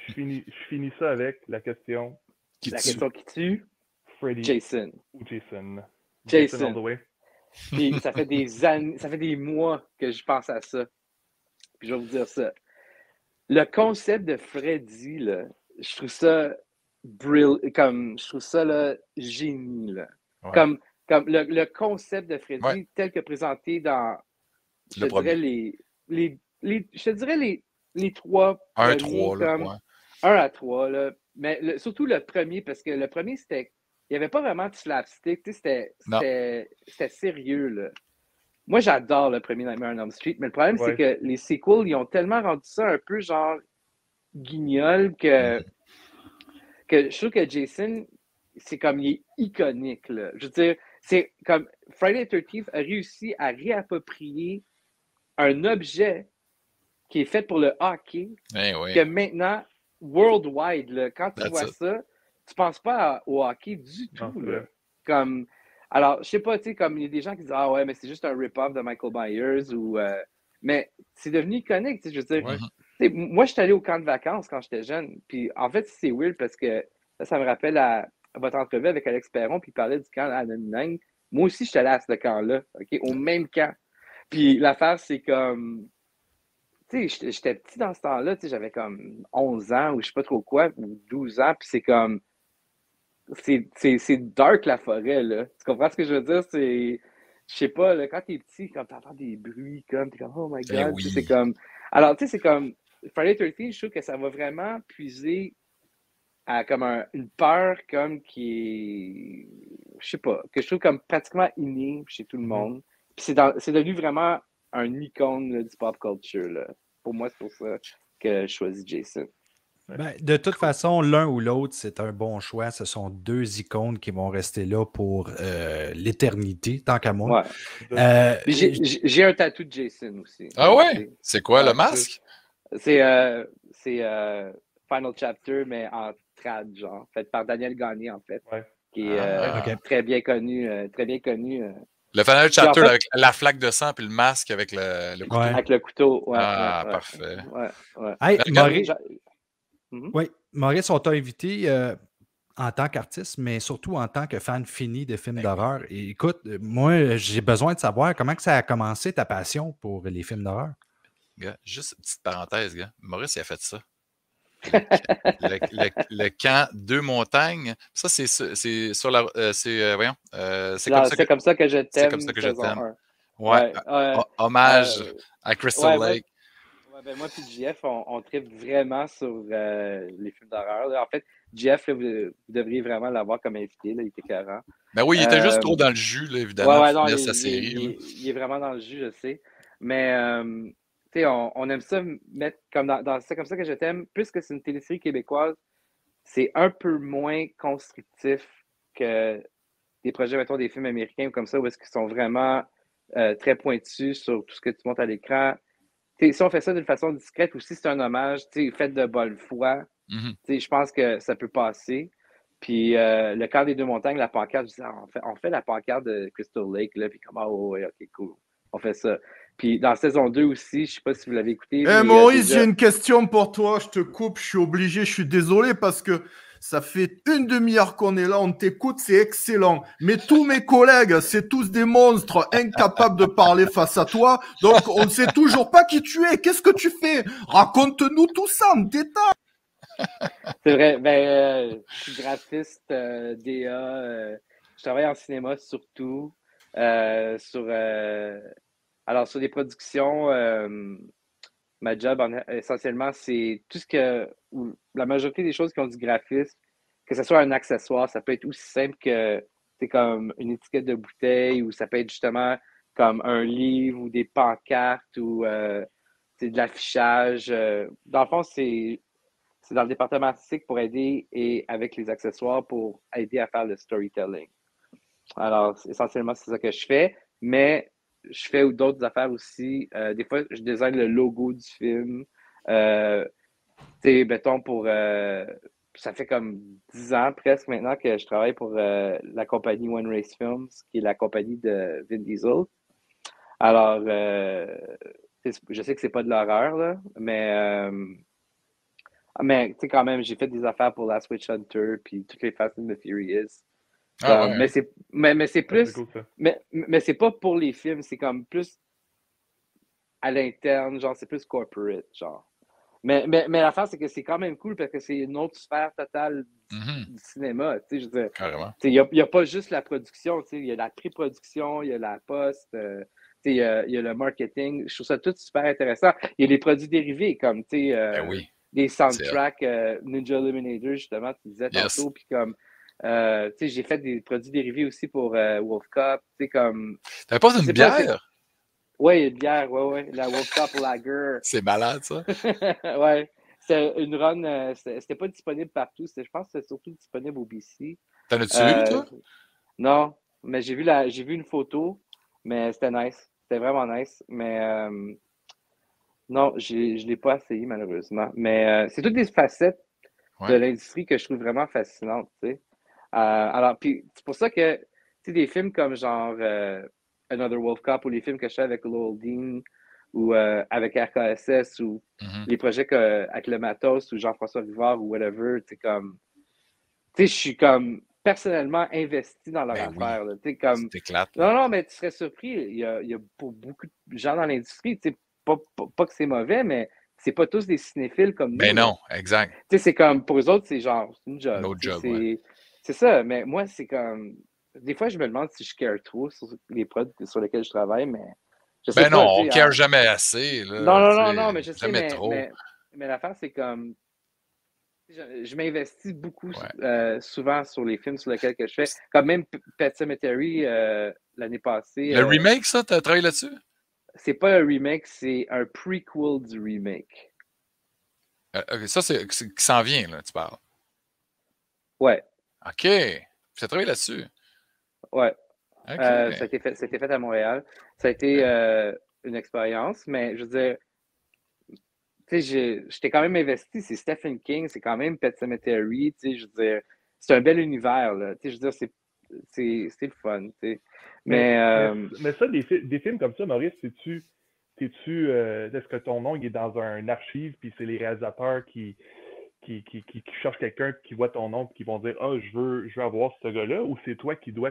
E: Je finis ça avec la question.
F: Question qui tue?
E: Freddy.
F: Jason.
E: Ou Jason.
F: Jason.
E: All the way.
F: Puis ça fait des années, ça fait des mois que je pense à ça. Puis je vais vous dire ça. Le concept de Freddy, là, je trouve ça je trouve ça là, génie. Là. Ouais. Comme le concept de Freddy tel que présenté dans je te dirais les 3
D: 1 3 là, ouais.
F: 1 à 3 là, mais surtout le premier, parce que le premier c'était il n'y avait pas vraiment de slapstick, c'était sérieux là. Moi, j'adore le premier Nightmare on Elm Street, mais le problème, c'est que les sequels, ils ont tellement rendu ça un peu genre guignol que je trouve que Jason, c'est comme, il est iconique, là. Je veux dire, c'est comme Friday the 13th a réussi à réapproprier un objet qui est fait pour le hockey, que maintenant, worldwide, là, quand tu vois ça, tu penses pas au hockey du tout, là. Comme... Alors, je sais pas, tu sais, comme il y a des gens qui disent « Ah ouais, mais c'est juste un rip-off de Michael Myers » ou... mais c'est devenu iconique, tu sais, je veux dire. Moi, je suis allé au camp de vacances quand j'étais jeune, puis en fait, c'est weird parce que ça me rappelle à votre entrevue avec Alex Perron, puis il parlait du camp à Nominang. Moi aussi, je suis allé à ce camp-là, OK, au même camp. Puis l'affaire, c'est comme... Tu sais, j'étais petit dans ce temps-là, tu sais, j'avais comme 11 ans ou je sais pas trop quoi, ou 12 ans, puis c'est comme... C'est dark, la forêt, là. Tu comprends ce que je veux dire? C'est... Je sais pas, là, quand t'es petit, quand t'entends des bruits, comme, t'es comme, oh my God,
D: oui.
F: c'est comme... Alors, tu sais, c'est comme... Friday the 13th, je trouve que ça va vraiment puiser à comme une peur comme qui est... Je sais pas, que je trouve comme pratiquement innée chez tout le monde. Puis c'est devenu vraiment un icône là, du pop culture, là. Pour moi, c'est pour ça que je choisis Jason.
B: Ben, de toute façon, l'un ou l'autre, c'est un bon choix. Ce sont 2 icônes qui vont rester là pour l'éternité, tant qu'à moi.
F: Ouais. J'ai un tatou de Jason aussi.
D: Ah ouais? C'est quoi, le masque?
F: C'est Final Chapter, mais en trad, genre, fait par Daniel Gagné, en fait, qui est très bien connu.
D: Le Final Chapter en fait, avec la flaque de sang puis le masque avec le couteau.
F: Avec le couteau,
D: parfait.
B: Hey, Maurice, oui, Maurice, on t'a invité. en tant qu'artiste, mais surtout en tant que fan fini de films d'horreur. Et écoute, moi, j'ai besoin de savoir comment que ça a commencé ta passion pour les films d'horreur.
D: Gars, juste une petite parenthèse, gars. Maurice, il a fait ça. Le camp Deux Montagnes, ça, c'est sur la. Voyons. C'est comme ça
F: comme ça que je t'aime.
D: C'est comme ça que je t'aime.
F: Ouais.
D: Hommage à Crystal Lake.
F: Ben moi et JF, on tripe vraiment sur les films d'horreur. En fait, JF, là, vous devriez vraiment l'avoir comme invité. Là, il était carré.
D: Ben oui, il était juste trop dans le jus, là, évidemment, pour finir sa série.
F: Il est vraiment dans le jus, je sais. Mais, tu sais, on aime ça mettre comme dans C'est comme ça que je t'aime. Puisque c'est une télésérie québécoise, c'est un peu moins constructif que des projets, mettons, des films américains ou comme ça, où est-ce qu'ils sont vraiment très pointus sur tout ce que tu montes à l'écran. Si on fait ça d'une façon discrète aussi, c'est un hommage, fait de bonne foi. Je pense que ça peut passer. Puis le camp des Deux Montagnes, la pancarte, je dis, on fait la pancarte de Crystal Lake, là, puis comme, ouais, ok, cool. On fait ça. Puis dans saison 2 aussi, je sais pas si vous l'avez écouté.
C: Maurice, j'ai une question pour toi. Je te coupe, je suis obligé, je suis désolé parce que ça fait une demi-heure qu'on est là, on t'écoute, c'est excellent. Mais tous mes collègues, c'est tous des monstres incapables de parler face à toi. Donc, on ne sait toujours pas qui tu es. Qu'est-ce que tu fais? Raconte-nous tout ça en détail.
F: C'est vrai. Je suis graphiste, DA. Je travaille en cinéma surtout. Sur des productions, ma job, essentiellement, c'est tout ce que... La majorité des choses qui ont du graphisme, que ce soit un accessoire, ça peut être aussi simple que c'est comme une étiquette de bouteille ou ça peut être justement comme un livre ou des pancartes ou c'est de l'affichage. Dans le fond, c'est dans le département artistique pour aider et avec les accessoires pour aider à faire le storytelling. Alors, essentiellement, c'est ça que je fais, mais je fais d'autres affaires aussi. Des fois, je design le logo du film. Mettons, ça fait comme 10 ans presque maintenant que je travaille pour la compagnie One Race Films, qui est la compagnie de Vin Diesel. Alors, je sais que c'est pas de l'horreur, là, mais tu sais, quand même, j'ai fait des affaires pour Last Witch Hunter, puis toutes les Fast and the Furious. Mais c'est plus. Cool, mais c'est pas pour les films, c'est comme plus à l'interne, genre, c'est plus corporate, genre. Mais l'affaire, c'est que c'est quand même cool parce que c'est une autre sphère totale du cinéma. Tu sais, je veux dire,
D: carrément.
F: Il n'y a pas juste la production, tu sais, il y a la pré-production, il y a la post, il y a le marketing. Je trouve ça tout super intéressant. Il y a les produits dérivés comme, tu sais, des soundtracks Ninja Eliminator, justement, tu disais tantôt, puis comme. J'ai fait des produits dérivés aussi pour Wolf Cup.
D: T'avais pas une bière?
F: Oui, une bière, ouais. La Wolf Cup Lager.
D: C'est malade, ça.
F: Ouais. C'était une run, c'était pas disponible partout. Je pense que c'était surtout disponible au BC.
D: T'en as-tu eu, toi?
F: Non, mais j'ai vu une photo, mais c'était nice. C'était vraiment nice. Mais non, je l'ai pas essayé, malheureusement. Mais c'est toutes des facettes de l'industrie que je trouve vraiment fascinantes, tu sais. Alors, puis c'est pour ça que, tu sais, des films comme genre Another Wolf Cop ou les films que je fais avec Lowell Dean ou avec RKSS ou les projets avec le Matos ou Jean-François Rivard ou whatever, tu sais, comme... Tu sais, je suis comme personnellement investi dans leur affaire. Tu sais, comme... Non, mais tu serais surpris. Il y a pour beaucoup de gens dans l'industrie, tu sais, pas que c'est mauvais, mais c'est pas tous des cinéphiles comme nous.
D: Mais non, exact.
F: Tu sais, c'est comme, pour eux autres, c'est genre, c'est une job.
D: No job,
F: c'est ça, mais moi, c'est comme... Des fois, je me demande si je care trop sur les prods sur lesquels je travaille, mais... Je sais
D: non, on care jamais assez. Là,
F: non, mais je sais,
D: jamais trop.
F: Mais l'affaire, c'est comme... Je m'investis beaucoup souvent sur les films sur lesquels que je fais. Comme même Pet Sematary l'année passée.
D: Le remake, ça, t'as travaillé là-dessus?
F: C'est pas un remake, c'est un prequel du remake.
D: Ça, c'est qui s'en vient, là, tu parles.
F: Ouais.
D: OK. Tu as travaillé là-dessus?
F: Ouais.
D: Okay.
F: Ça a été fait à Montréal. Ça a été une expérience, mais je veux dire, tu sais, j'étais quand même investi. C'est Stephen King, c'est quand même Pet Sematary, tu sais, je veux dire, c'est un bel univers, là. Tu sais, je veux dire, c'est le fun, tu sais. Mais
E: ça, des films comme ça, Maurice, est-ce que ton nom il est dans un archive, puis c'est les réalisateurs qui qui cherchent quelqu'un qui voit ton nom et qui vont dire ah, je veux avoir ce gars-là, ou c'est toi qui dois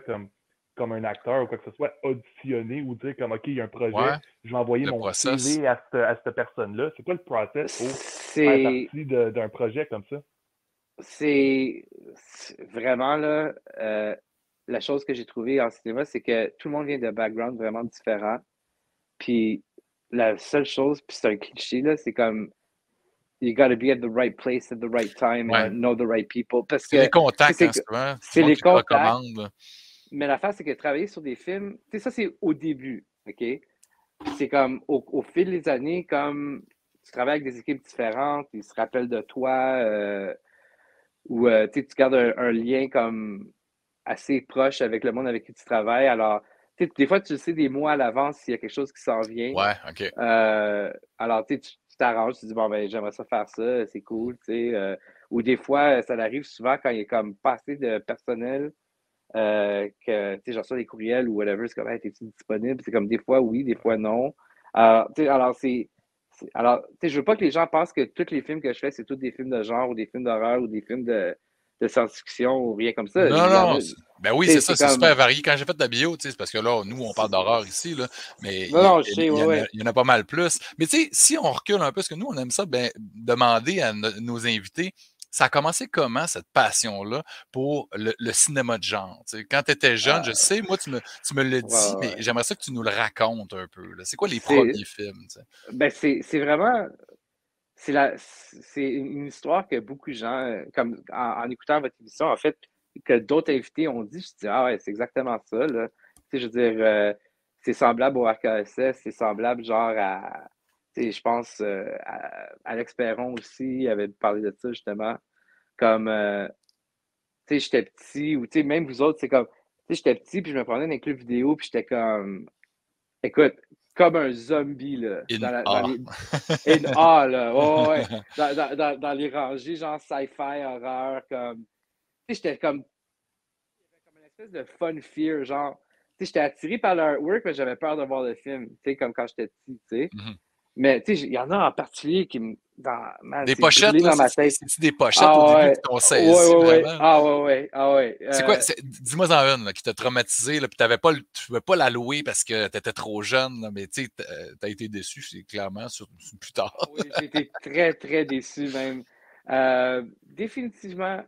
E: comme un acteur ou quoi que ce soit auditionner ou dire comme OK, il y a un projet,
D: Ouais,
E: je vais envoyer
D: le
E: mon
D: process.
E: CV à cette personne-là. C'est quoi le process pour faire partie d'un projet comme ça?
F: C'est vraiment là, la chose que j'ai trouvée en cinéma, c'est que tout le monde vient de backgrounds vraiment différents. Puis la seule chose, puis c'est un cliché, là, c'est comme you gotta be at the right place at the right time and know the right people. Parce
D: c'est
F: que
D: les contacts,
F: c'est les contacts.
D: recommande.
F: Mais l'affaire, c'est que travailler sur des films, tu sais, ça, c'est au début, OK? C'est comme, au fil des années, comme tu travailles avec des équipes différentes, ils se rappellent de toi, ou tu gardes un lien comme assez proche avec le monde avec qui tu travailles. Alors, des fois, tu sais des mois à l'avance s'il y a quelque chose qui s'en vient.
D: Ouais, OK.
F: Alors, tu t'arranges, tu dis, bon, ben, j'aimerais ça faire ça, c'est cool, tu sais. Ou des fois, ça arrive souvent quand il y a comme pas assez de personnel, que, tu sais, je reçois des courriels ou whatever, c'est comme, hey, t'es-tu disponible? C'est comme des fois oui, des fois non. Alors, tu sais, je veux pas que les gens pensent que tous les films que je fais, c'est tous des films de genre ou des films d'horreur ou des films de science-fiction ou rien comme ça.
D: Non. Ben oui, c'est ça, c'est
F: comme...
D: super varié. Quand j'ai fait de la bio, c'est parce que là, nous, on parle d'horreur ici, là, mais il y en a pas mal plus. Mais tu sais, si on recule un peu, parce que nous, on aime ça, ben, demander à nos invités, ça a commencé comment, cette passion-là, pour le cinéma de genre? T'sais, quand tu étais jeune, je sais, moi, tu me l'as dit, mais j'aimerais ça que tu nous le racontes un peu. C'est quoi les premiers films? T'sais?
F: Ben, c'est vraiment... C'est une histoire que beaucoup de gens, comme en écoutant votre émission, en fait, que d'autres invités ont dit, je dis, ah ouais, c'est exactement ça, là. Tu sais, je veux dire, c'est semblable au RKSS, c'est semblable genre à, tu sais, je pense, à Alex Perron aussi, il avait parlé de ça, justement. Comme, tu sais, j'étais petit, ou tu sais, même vous autres, c'est comme, tu sais, j'étais petit, puis je me prenais dans les clubs vidéo, puis j'étais comme, écoute, comme un zombie, là. In A, là. Oh, ouais. Dans les rangées, genre sci-fi, horreur, comme. Tu sais, j'étais comme. Il y avait comme une espèce de fun fear, genre. Tu sais, j'étais attiré par l'artwork, mais j'avais peur de voir le film, tu sais, comme quand j'étais petit, tu sais. Mais, tu sais, il y en a en particulier qui me.
D: Des pochettes, là,
F: dans ma tête.
D: C'est des pochettes au début qui t'ont saisi, vraiment?
F: Ah ouais.
D: C'est quoi? Dis-moi en une là, qui t'a traumatisé, là, puis tu ne pouvais pas la louer parce que tu étais trop jeune, là, mais tu as été déçu, c'est clairement sur plus tard.
F: Oui, j'ai été très, très déçu même. Définitivement,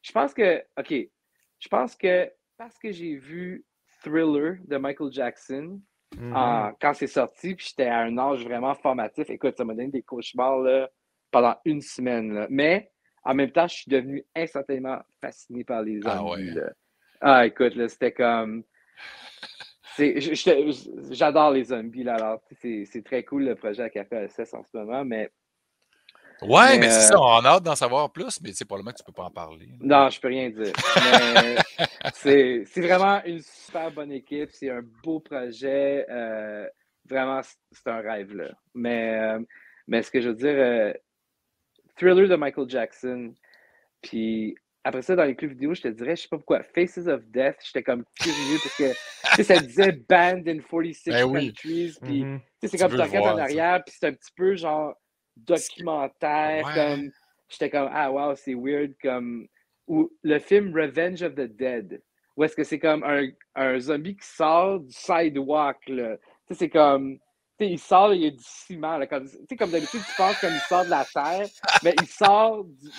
F: je pense que parce que j'ai vu Thriller de Michael Jackson quand c'est sorti, puis j'étais à un âge vraiment formatif. Écoute, ça m'a donné des cauchemars là, pendant une semaine. Là. Mais en même temps, je suis devenu instantanément fasciné par les zombies. Ah, écoute, là, c'était comme. J'adore les zombies. Là, alors, c'est très cool le projet à KPSS en ce moment, mais.
D: Ouais, mais c'est ça, on a hâte d'en savoir plus, mais c'est probablement que tu ne peux pas en parler.
F: Non, je peux rien dire. Mais c'est vraiment une super bonne équipe. C'est un beau projet. Vraiment, c'est un rêve. Là. Mais ce que je veux dire, Thriller de Michael Jackson. Puis après ça, dans les clubs vidéo, je te dirais, je sais pas pourquoi, Faces of Death, j'étais comme curieux parce que ça disait Banned in 46 countries. Puis c'est comme tu regardes en arrière, puis c'est un petit peu genre documentaire, comme j'étais comme ah wow, c'est weird, comme ou le film Revenge of the Dead, où est-ce que c'est comme un zombie qui sort du sidewalk là. Tu sais, c'est comme il sort, il y a du ciment là, comme d'habitude tu penses comme il sort de la terre, mais il sort du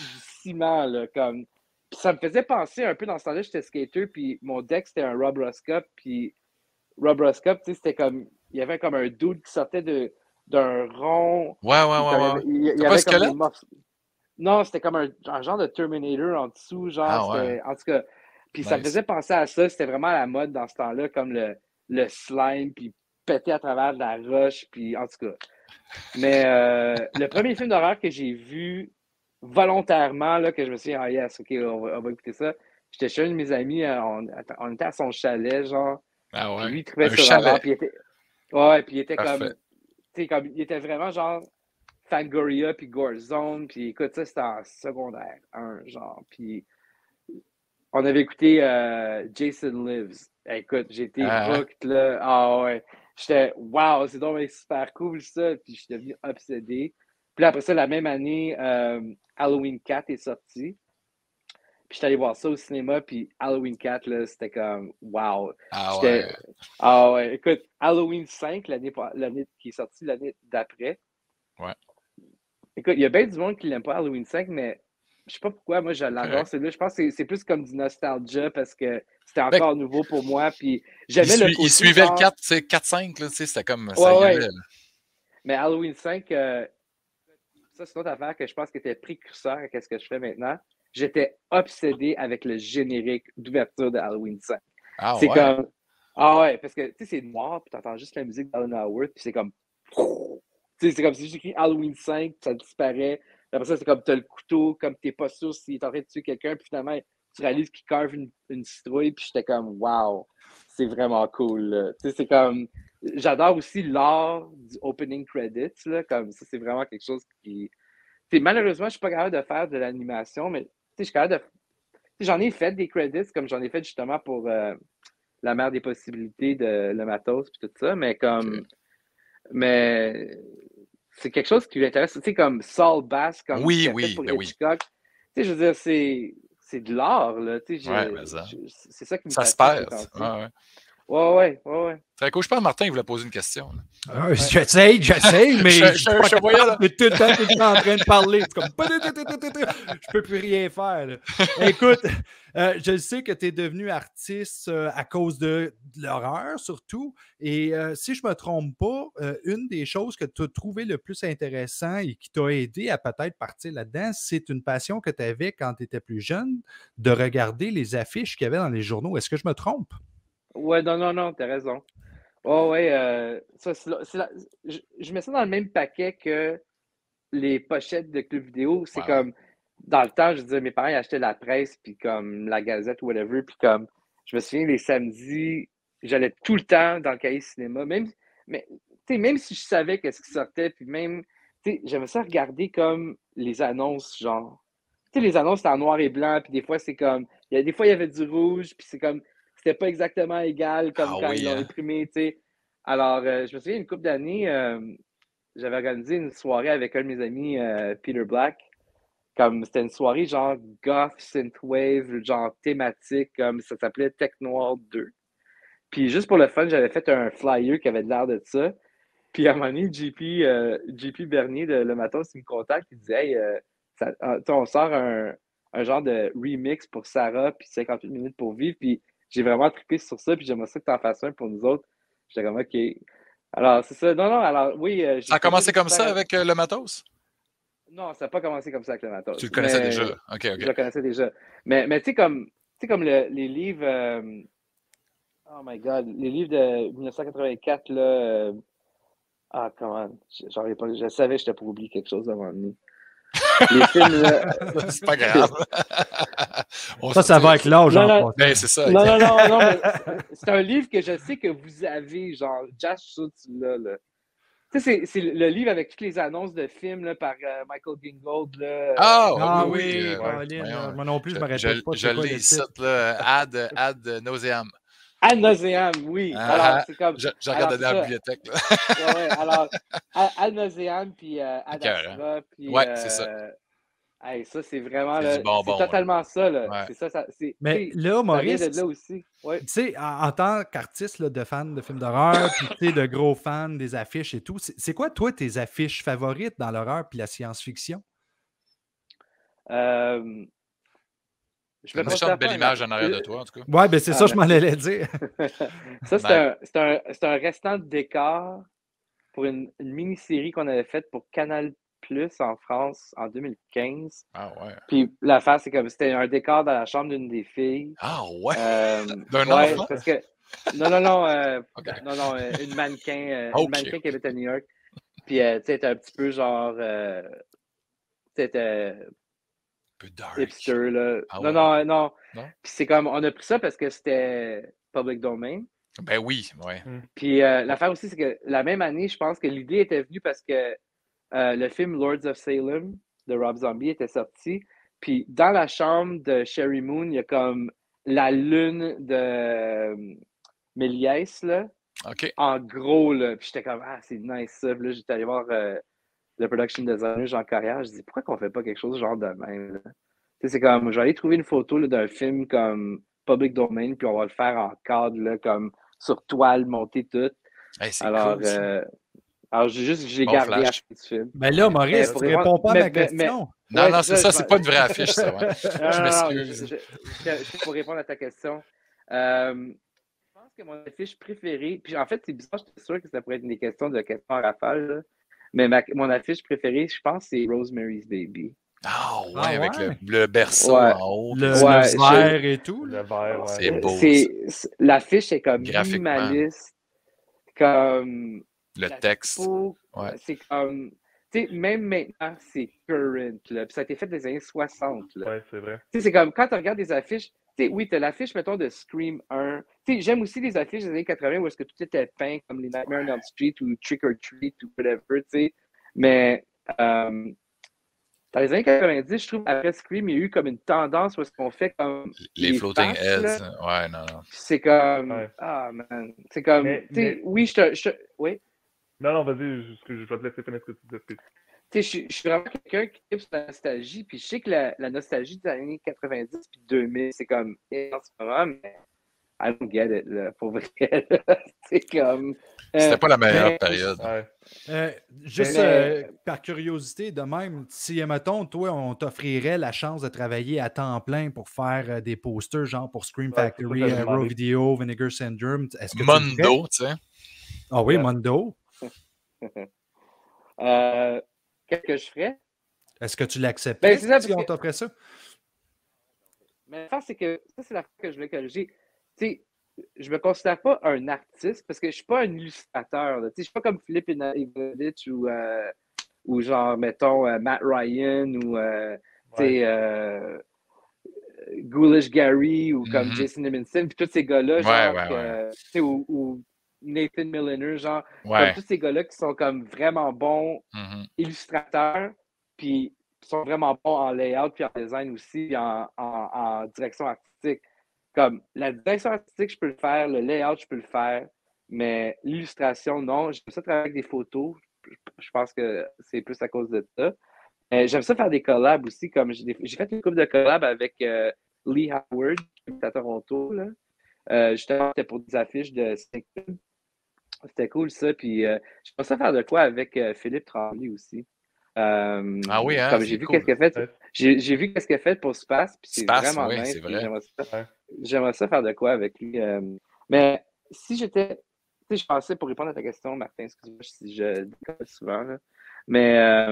F: ciment là, comme. Puis ça me faisait penser un peu dans ce temps-là, j'étais skater, puis mon deck c'était un Rob Roscoe, puis Rob Roscoe, tu sais, c'était comme il y avait comme un dude qui sortait d'un rond.
D: Ouais.
F: Il y avait comme des morceaux. Non, c'était comme un genre de Terminator en dessous, genre, en tout cas. Puis ça me faisait penser à ça, c'était vraiment à la mode dans ce temps-là, comme le slime, puis péter à travers de la roche, puis en tout cas. Mais le premier film d'horreur que j'ai vu volontairement, là, que je me suis dit, ah yes, ok, on va écouter ça. J'étais chez un de mes amis, on était à son chalet, genre.
D: Ah ouais.
F: Puis lui, il trouvait ça horreur, puis il était comme. Tu sais, comme il était vraiment genre Fangoria puis Gore Zone, puis écoute, ça c'était en secondaire 1, genre. Puis on avait écouté Jason Lives. Écoute, j'étais hooked là. Ah ouais. J'étais wow, c'est donc super cool ça. Puis je suis devenu obsédé. Puis là, après ça, la même année, Halloween 4 est sorti. Puis j'étais allé voir ça au cinéma, puis Halloween 4, là, c'était comme wow.
D: Ah ouais.
F: Ah ouais, écoute, Halloween 5, l'année qui est sortie l'année d'après.
D: Ouais.
F: Écoute, il y a bien du monde qui l'aime pas Halloween 5, mais je sais pas pourquoi, moi je l'adore. Celui-là, je pense que c'est plus comme du nostalgia parce que c'était encore nouveau pour moi. Puis j'aimais le côté.
D: Il suivait le 4, 4-5, là, c'était comme ça.
F: Ouais, ouais. Mais Halloween 5, ça, c'est une autre affaire que je pense que était précurseur à ce que je fais maintenant. J'étais obsédé avec le générique d'ouverture de Halloween 5.
D: Ah
F: c'est
D: ouais?
F: Comme. Ah ouais, parce que tu sais, c'est noir, puis t'entends juste la musique d'Alan Howard, puis c'est comme. Tu sais, c'est comme si j'écris Halloween 5, puis ça disparaît. Puis après ça, c'est comme t'as le couteau, comme t'es pas sûr s'il est en train de tuer quelqu'un, puis finalement, tu réalises qu'il carve une citrouille, puis j'étais comme, wow, c'est vraiment cool. Là. Tu sais, c'est comme. J'adore aussi l'art du opening credits, là, comme ça, c'est vraiment quelque chose qui. T'sais, malheureusement, je suis pas capable de faire de l'animation, mais je suis capable de. J'en ai fait des credits, comme j'en ai fait justement pour La mer des possibilités de Le Matos et tout ça, mais comme. Okay. Mais c'est quelque chose qui m'intéresse. Tu sais, comme Saul Bass, comme
D: oui,
F: fait pour Hitchcock. Tu sais, je veux dire, c'est de l'art, là. Tu sais, c'est ça qui me
D: ça se perd.
F: Ouais.
D: Très cool. Je pense que Martin, il voulait poser une question.
B: J'essaye, mais
D: je voyais là.
B: Tout le temps en train de parler. C'est comme... Je peux plus rien faire. Là. Écoute, je sais que tu es devenu artiste à cause de l'horreur, surtout. Et si je ne me trompe pas, une des choses que tu as trouvé le plus intéressant et qui t'a aidé à peut-être partir là-dedans, c'est une passion que tu avais quand tu étais plus jeune, de regarder les affiches qu'il y avait dans les journaux. Est-ce que je me trompe?
F: Ouais, non, t'as raison. Oh, ouais, je mets ça dans le même paquet que les pochettes de clubs vidéo. C'est comme, dans le temps, je disais, mes parents achetaient la presse, puis comme la Gazette ou whatever, puis comme, je me souviens, les samedis, j'allais tout le temps dans le cahier cinéma, même si je savais qu'est-ce qui sortait, puis même, j'aimais ça regarder comme les annonces, genre. Tu sais, les annonces, c'était en noir et blanc, puis des fois, c'est comme, des fois, il y avait du rouge, puis c'est comme, c'était pas exactement égal comme quand ils l'ont imprimé, tu sais. Alors, je me souviens, une couple d'années, j'avais organisé une soirée avec un de mes amis, Peter Black. Comme c'était une soirée genre goth, synthwave, genre thématique, comme ça s'appelait Tech Noir 2. Puis juste pour le fun, j'avais fait un flyer qui avait l'air de ça. Puis à un moment donné, JP Bernier de Le Matos, il me contacte, il dit hey, on sort un genre de remix pour Sarah, puis 58 minutes pour vivre. Puis j'ai vraiment trippé sur ça, puis j'aimerais ça que tu en fasses un pour nous autres. J'étais comme OK. Alors, c'est ça. Non, alors oui.
D: Ça a commencé comme ça avec Le Matos?
F: Non, ça n'a pas commencé comme ça avec Le Matos.
D: Tu le connaissais déjà? OK.
F: Je le connaissais déjà. Mais tu sais, comme les livres. Oh my God, les livres de 1984, là. Comment? Je savais que j'étais pour oublier quelque chose avant de nous. Les films, là.
D: C'est pas grave.
B: Ça va avec l'âge.
D: Ben, c'est ça.
F: Non, mais c'est un livre que je sais que vous avez, genre, Josh, tu l'as, là. Tu sais, c'est le livre avec toutes les annonces de films là, par Michael Gingold. Là,
B: oui. Moi non plus, je ne me rappelle pas.
D: Je l'ai ici, là, Ad Nauseam.
F: Ad Nauseam, oui. Alors, c'est comme.
D: Je regardais dans la bibliothèque.
F: Alors, Ad Nauseam, puis Ad Astra.
D: Ouais, c'est ça.
F: Hey, ça, c'est vraiment.
D: C'est
F: totalement ça. Là.
D: Ouais.
F: C'est ça.
B: Mais là, Maurice,
F: ça vient de là aussi. Ouais.
B: Tu sais, en tant qu'artiste de fan de films d'horreur, puis de gros fans des affiches et tout, c'est quoi, toi, tes affiches favorites dans l'horreur puis la science-fiction?
D: Je me considère une belle image en arrière de toi, en tout cas.
B: Ouais, ben c'est ça, je m'en allais dire.
F: Ça, c'est un restant de décor pour une mini-série qu'on avait faite pour Canal Plus en France en 2015.
D: Ah ouais.
F: Puis l'affaire, c'est comme c'était un décor dans la chambre d'une des filles.
D: Ah ouais? D'un
F: enfant? Parce que, non, okay. Non, une mannequin, une mannequin qui habite à New York. Puis, tu sais, c'était un petit peu genre, c'était
D: un peu dark.
F: Hipster, là.
D: Ah
F: ouais. Non. Puis c'est comme, on a pris ça parce que c'était public domain.
D: Ben oui, ouais.
F: Puis l'affaire aussi, c'est que la même année, je pense que l'idée était venue parce que le film Lords of Salem de Rob Zombie était sorti. Puis dans la chambre de Sherry Moon, il y a comme la lune de Méliès, là.
D: OK.
F: En gros, là. Puis j'étais comme, c'est nice ça. Puis là, j'étais allé voir le production designer Jean Carrière, je dis pourquoi qu'on fait pas quelque chose genre de même? Là? C'est comme, je vais aller trouver une photo là, d'un film comme Public Domain, puis on va le faire en cadre, là, comme sur toile, monté tout.
D: Hey, c'est
F: Alors,
D: cool, ça.
F: alors j'ai
D: Bon
F: gardé
D: flash.
F: à ce film.
B: Mais là, Maurice, tu réponds pas à ma question.
D: Non,
F: Ouais,
D: non,
F: c'est
D: c'est
F: ça,
D: ça, c'est pas une vraie affiche, ça. Ouais. Je m'excuse.
F: Pour répondre à ta question, je pense que mon affiche préférée, puis en fait, c'est bizarre, j'étais sûr que ça pourrait être des questions en rafale, là, mais mon affiche préférée, je pense, c'est Rosemary's Baby.
D: Ah ouais,
B: Ah
D: avec
B: ouais?
D: le berceau
F: Ouais.
D: en haut.
B: Le
F: Ouais,
B: vert et tout.
E: Le
B: là.
E: vert, ouais.
D: C'est beau, ça.
F: L'affiche est comme
D: Graphiquement.
F: minimaliste, comme
D: Le
F: la
D: texte.
F: typo,
D: Ouais.
F: c'est comme, tu sais, même maintenant, c'est current, là, puis ça a été fait des années 60, là.
E: Ouais, c'est vrai.
F: Tu sais, c'est comme quand tu regardes des affiches, tu sais, oui, tu as l'affiche, mettons, de Scream 1. Tu sais, j'aime aussi les affiches des années 80 où est-ce que tout était peint, comme les Nightmare on Elm Street ou Trick or Treat ou whatever, tu sais. Mais dans les années 90, je trouve, après Scream, il y a eu comme une tendance où est-ce qu'on fait comme
D: Les floating
F: faces,
D: heads.
F: là.
D: Ouais, non, non.
F: C'est comme,
E: Ouais.
F: ah, man. C'est comme,
E: Mais-
F: tu sais,
E: mais-
F: oui, oui.
E: Non, vas-y, je vais te laisser finir ce que tu disais.
F: Tu sais, je suis vraiment quelqu'un qui tripe sur la nostalgie, puis je sais que la nostalgie des années 90 puis 2000, c'est comme en ce moment, mais I don't get it, là, pour vrai. C'est comme...
D: C'était pas la meilleure
F: mais-
D: période.
E: Ouais.
B: Juste
F: Mais-
B: par curiosité, de même, si, mettons, toi, on t'offrirait la chance de travailler à temps plein pour faire des posters, genre pour Scream
E: Ouais, c'est ça
B: Factory,
E: que j'avais
B: Raw
E: demandé.
B: Video, Vinegar Syndrome, est-ce que tu le ferais?
D: Mondo, tu sais.
B: Ah oui,
E: Ouais.
B: Mondo.
F: Qu'est-ce que je ferais?
B: Est-ce que tu l'accepterais
F: Ben, c'est ça,
B: si
F: parce
B: on
F: que-
B: t'offrait ça?
F: Mais l'affaire, c'est que ça, c'est la fois que je voulais corriger. Tu sais, je me considère pas un artiste parce que je suis pas un illustrateur. Là. Tu sais, je suis pas comme Philippe Ivanovich ou genre, mettons, Matt Ryan ou tu sais, Ghoulish Gary ou comme
D: Mhm.
F: Jason Levinson, puis tous ces gars-là,
D: Ouais,
F: genre,
D: ouais,
F: que, tu sais, ou Nathan Milliner, genre,
D: Ouais.
F: comme tous ces gars-là qui sont comme vraiment bons
D: Mhm.
F: illustrateurs, puis sont vraiment bons en layout, puis en design aussi, puis en direction artistique. Comme la direction artistique, je peux le faire, le layout, je peux le faire, mais l'illustration, non. J'aime ça travailler avec des photos. Je pense que c'est plus à cause de ça. J'aime ça faire des collabs aussi, comme j'ai fait une couple de collabs avec Lee Howard, qui est à Toronto, là. Justement, c'était pour des affiches de Snake. C'était cool ça. Puis je pensais faire de quoi avec Philippe Tremblay aussi.
D: Ah oui, hein,
F: Comme
D: c'est
F: j'ai vu
D: cool.
F: qu'est-ce qu'il a fait.
E: Ouais.
F: J'ai vu qu'est-ce qu'il a fait pour Space, puis c'est
D: Space,
F: vraiment
D: oui,
F: nice.
D: c'est
F: puis
D: vrai.
E: Ouais.
F: J'aimerais ça faire de quoi avec lui. Mais si j'étais. Tu sais, je pensais pour répondre à ta question, Martin, excuse-moi si je décolle souvent, là. Mais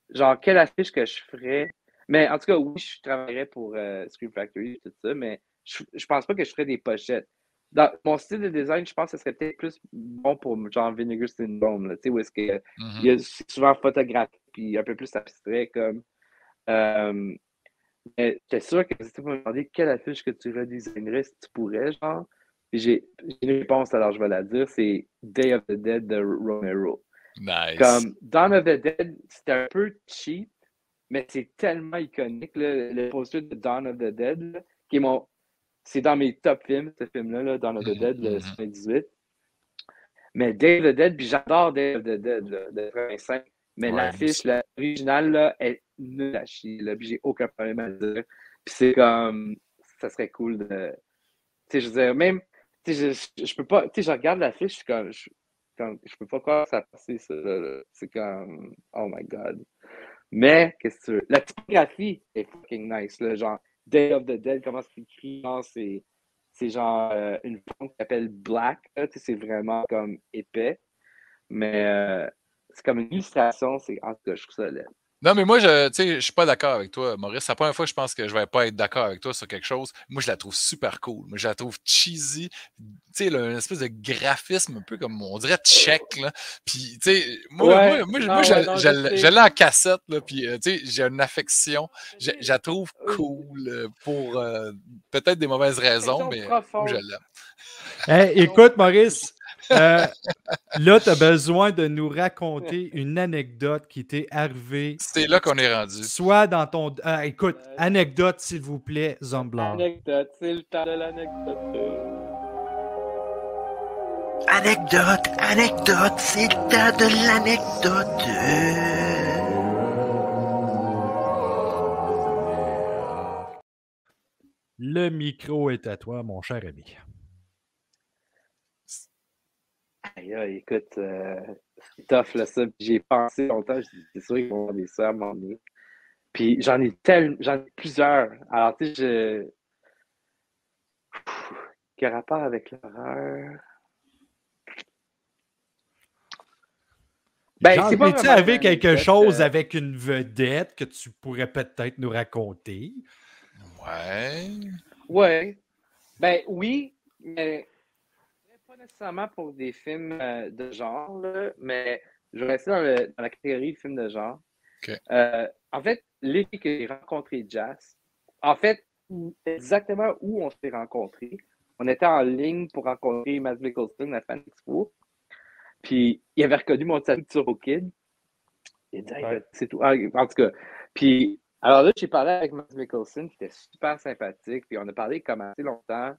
F: genre, quelle affiche que je ferais? Mais en tout cas, oui, je travaillerais pour Scream Factory et tout ça, mais je pense pas que je ferais des pochettes. Dans mon style de design, je pense que ce serait peut-être plus bon pour genre Vinegar Syndrome, là, tu sais, où est-ce que
D: Mhm.
F: c'est souvent photographique puis un peu plus abstrait comme. Mais j'étais sûr que si tu me demandais quelle affiche que tu redesignerais si tu pourrais, genre. Puis j'ai une réponse, alors je vais la dire, c'est Day of the Dead de Romero.
D: Nice.
F: Comme Dawn of the Dead, c'était un peu cheap, mais c'est tellement iconique, là, le poster de Dawn of the Dead, là, qui est c'est dans mes top films, ce film-là, là, Dawn of the Dead, le 78. Mais Day of the Dead, puis j'adore Day of the Dead, là, de 85. Mais
D: Ouais,
F: l'affiche, l'originale, là, est nulle à chier, là, puis j'ai aucun problème à le dire. Puis c'est comme, ça serait cool de. Tu sais, je veux dire, même, tu sais, je peux pas, tu sais, je regarde l'affiche, je suis comme, je peux pas croire que ça a passé, ça, là. C'est comme, oh my god. Mais, qu'est-ce que tu veux? La typographie est fucking nice, là, genre, Day of the Dead, comment c'est écrit, genre, c'est genre une font qui s'appelle Black, là, tu sais, c'est vraiment comme épais. Mais c'est comme une illustration, en tout cas, je trouve ça laid.
D: Non, mais moi, je suis pas d'accord avec toi, Maurice. C'est la première fois que je pense que je vais pas être d'accord avec toi sur quelque chose. Moi, je la trouve super cool. Moi, je la trouve cheesy. Tu sais, une espèce de graphisme un peu comme, on dirait, tchèque, là. Puis, tu sais, moi, je l'ai en cassette, là. Puis, tu sais, j'ai une affection. Je la trouve cool pour peut-être des mauvaises raisons, mais moi, je l'aime.
B: Hey, écoute, Maurice, là, tu as besoin de nous raconter une anecdote qui t'est arrivée.
D: C'est là qu'on est rendu.
B: Soit dans ton. Écoute, anecdote, s'il vous plaît, Zomblard.
F: Anecdote, c'est le temps de l'anecdote.
A: Anecdote, c'est le temps de l'anecdote.
B: Le micro est à toi, mon cher ami.
F: Écoute, c'est tough, là, ça. Puis j'ai pensé longtemps, je dis, c'est sûr qu'ils vont avoir des ça à un moment donné. Puis j'en ai plusieurs. Alors, tu sais, quel rapport avec l'horreur? Ben, c'est pas
B: tu
F: vraiment
B: avais
F: une
B: quelque
F: anecdote,
B: chose avec une vedette que tu pourrais peut-être nous raconter?
D: Ouais.
F: Ouais. Ben oui, mais pas nécessairement pour des films de genre, là, mais je vais rester dans la catégorie films de genre.
D: OK.
F: En fait, les filles que j'ai rencontrées Jazz, en fait, exactement où on s'est rencontrés, on était en ligne pour rencontrer Mads Mikkelsen à Fan Expo. Puis il avait reconnu mon tatou de Turbo Kid. Il a dit, hey, c'est tout. Ah, en tout cas, puis alors là, j'ai parlé avec Mads Mikkelsen, qui était super sympathique, puis on a parlé comme assez longtemps.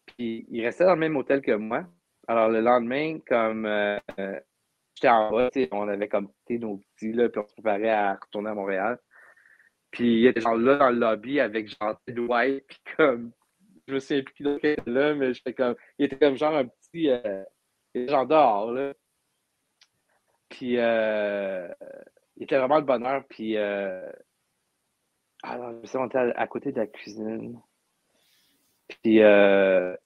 F: Puis il restait dans le même hôtel que moi. Alors le lendemain, comme j'étais en bas, on avait comme nos petits, là, puis on se préparait à retourner à Montréal. Puis il était genre là dans le lobby avec genre Ted White, puis comme, je me souviens plus qui d'autre était là, mais j'étais comme, il était comme genre un petit, il était genre dehors, là. Puis il était vraiment le bonheur, puis alors, je me suis monté à côté de la cuisine. Puis
B: Mais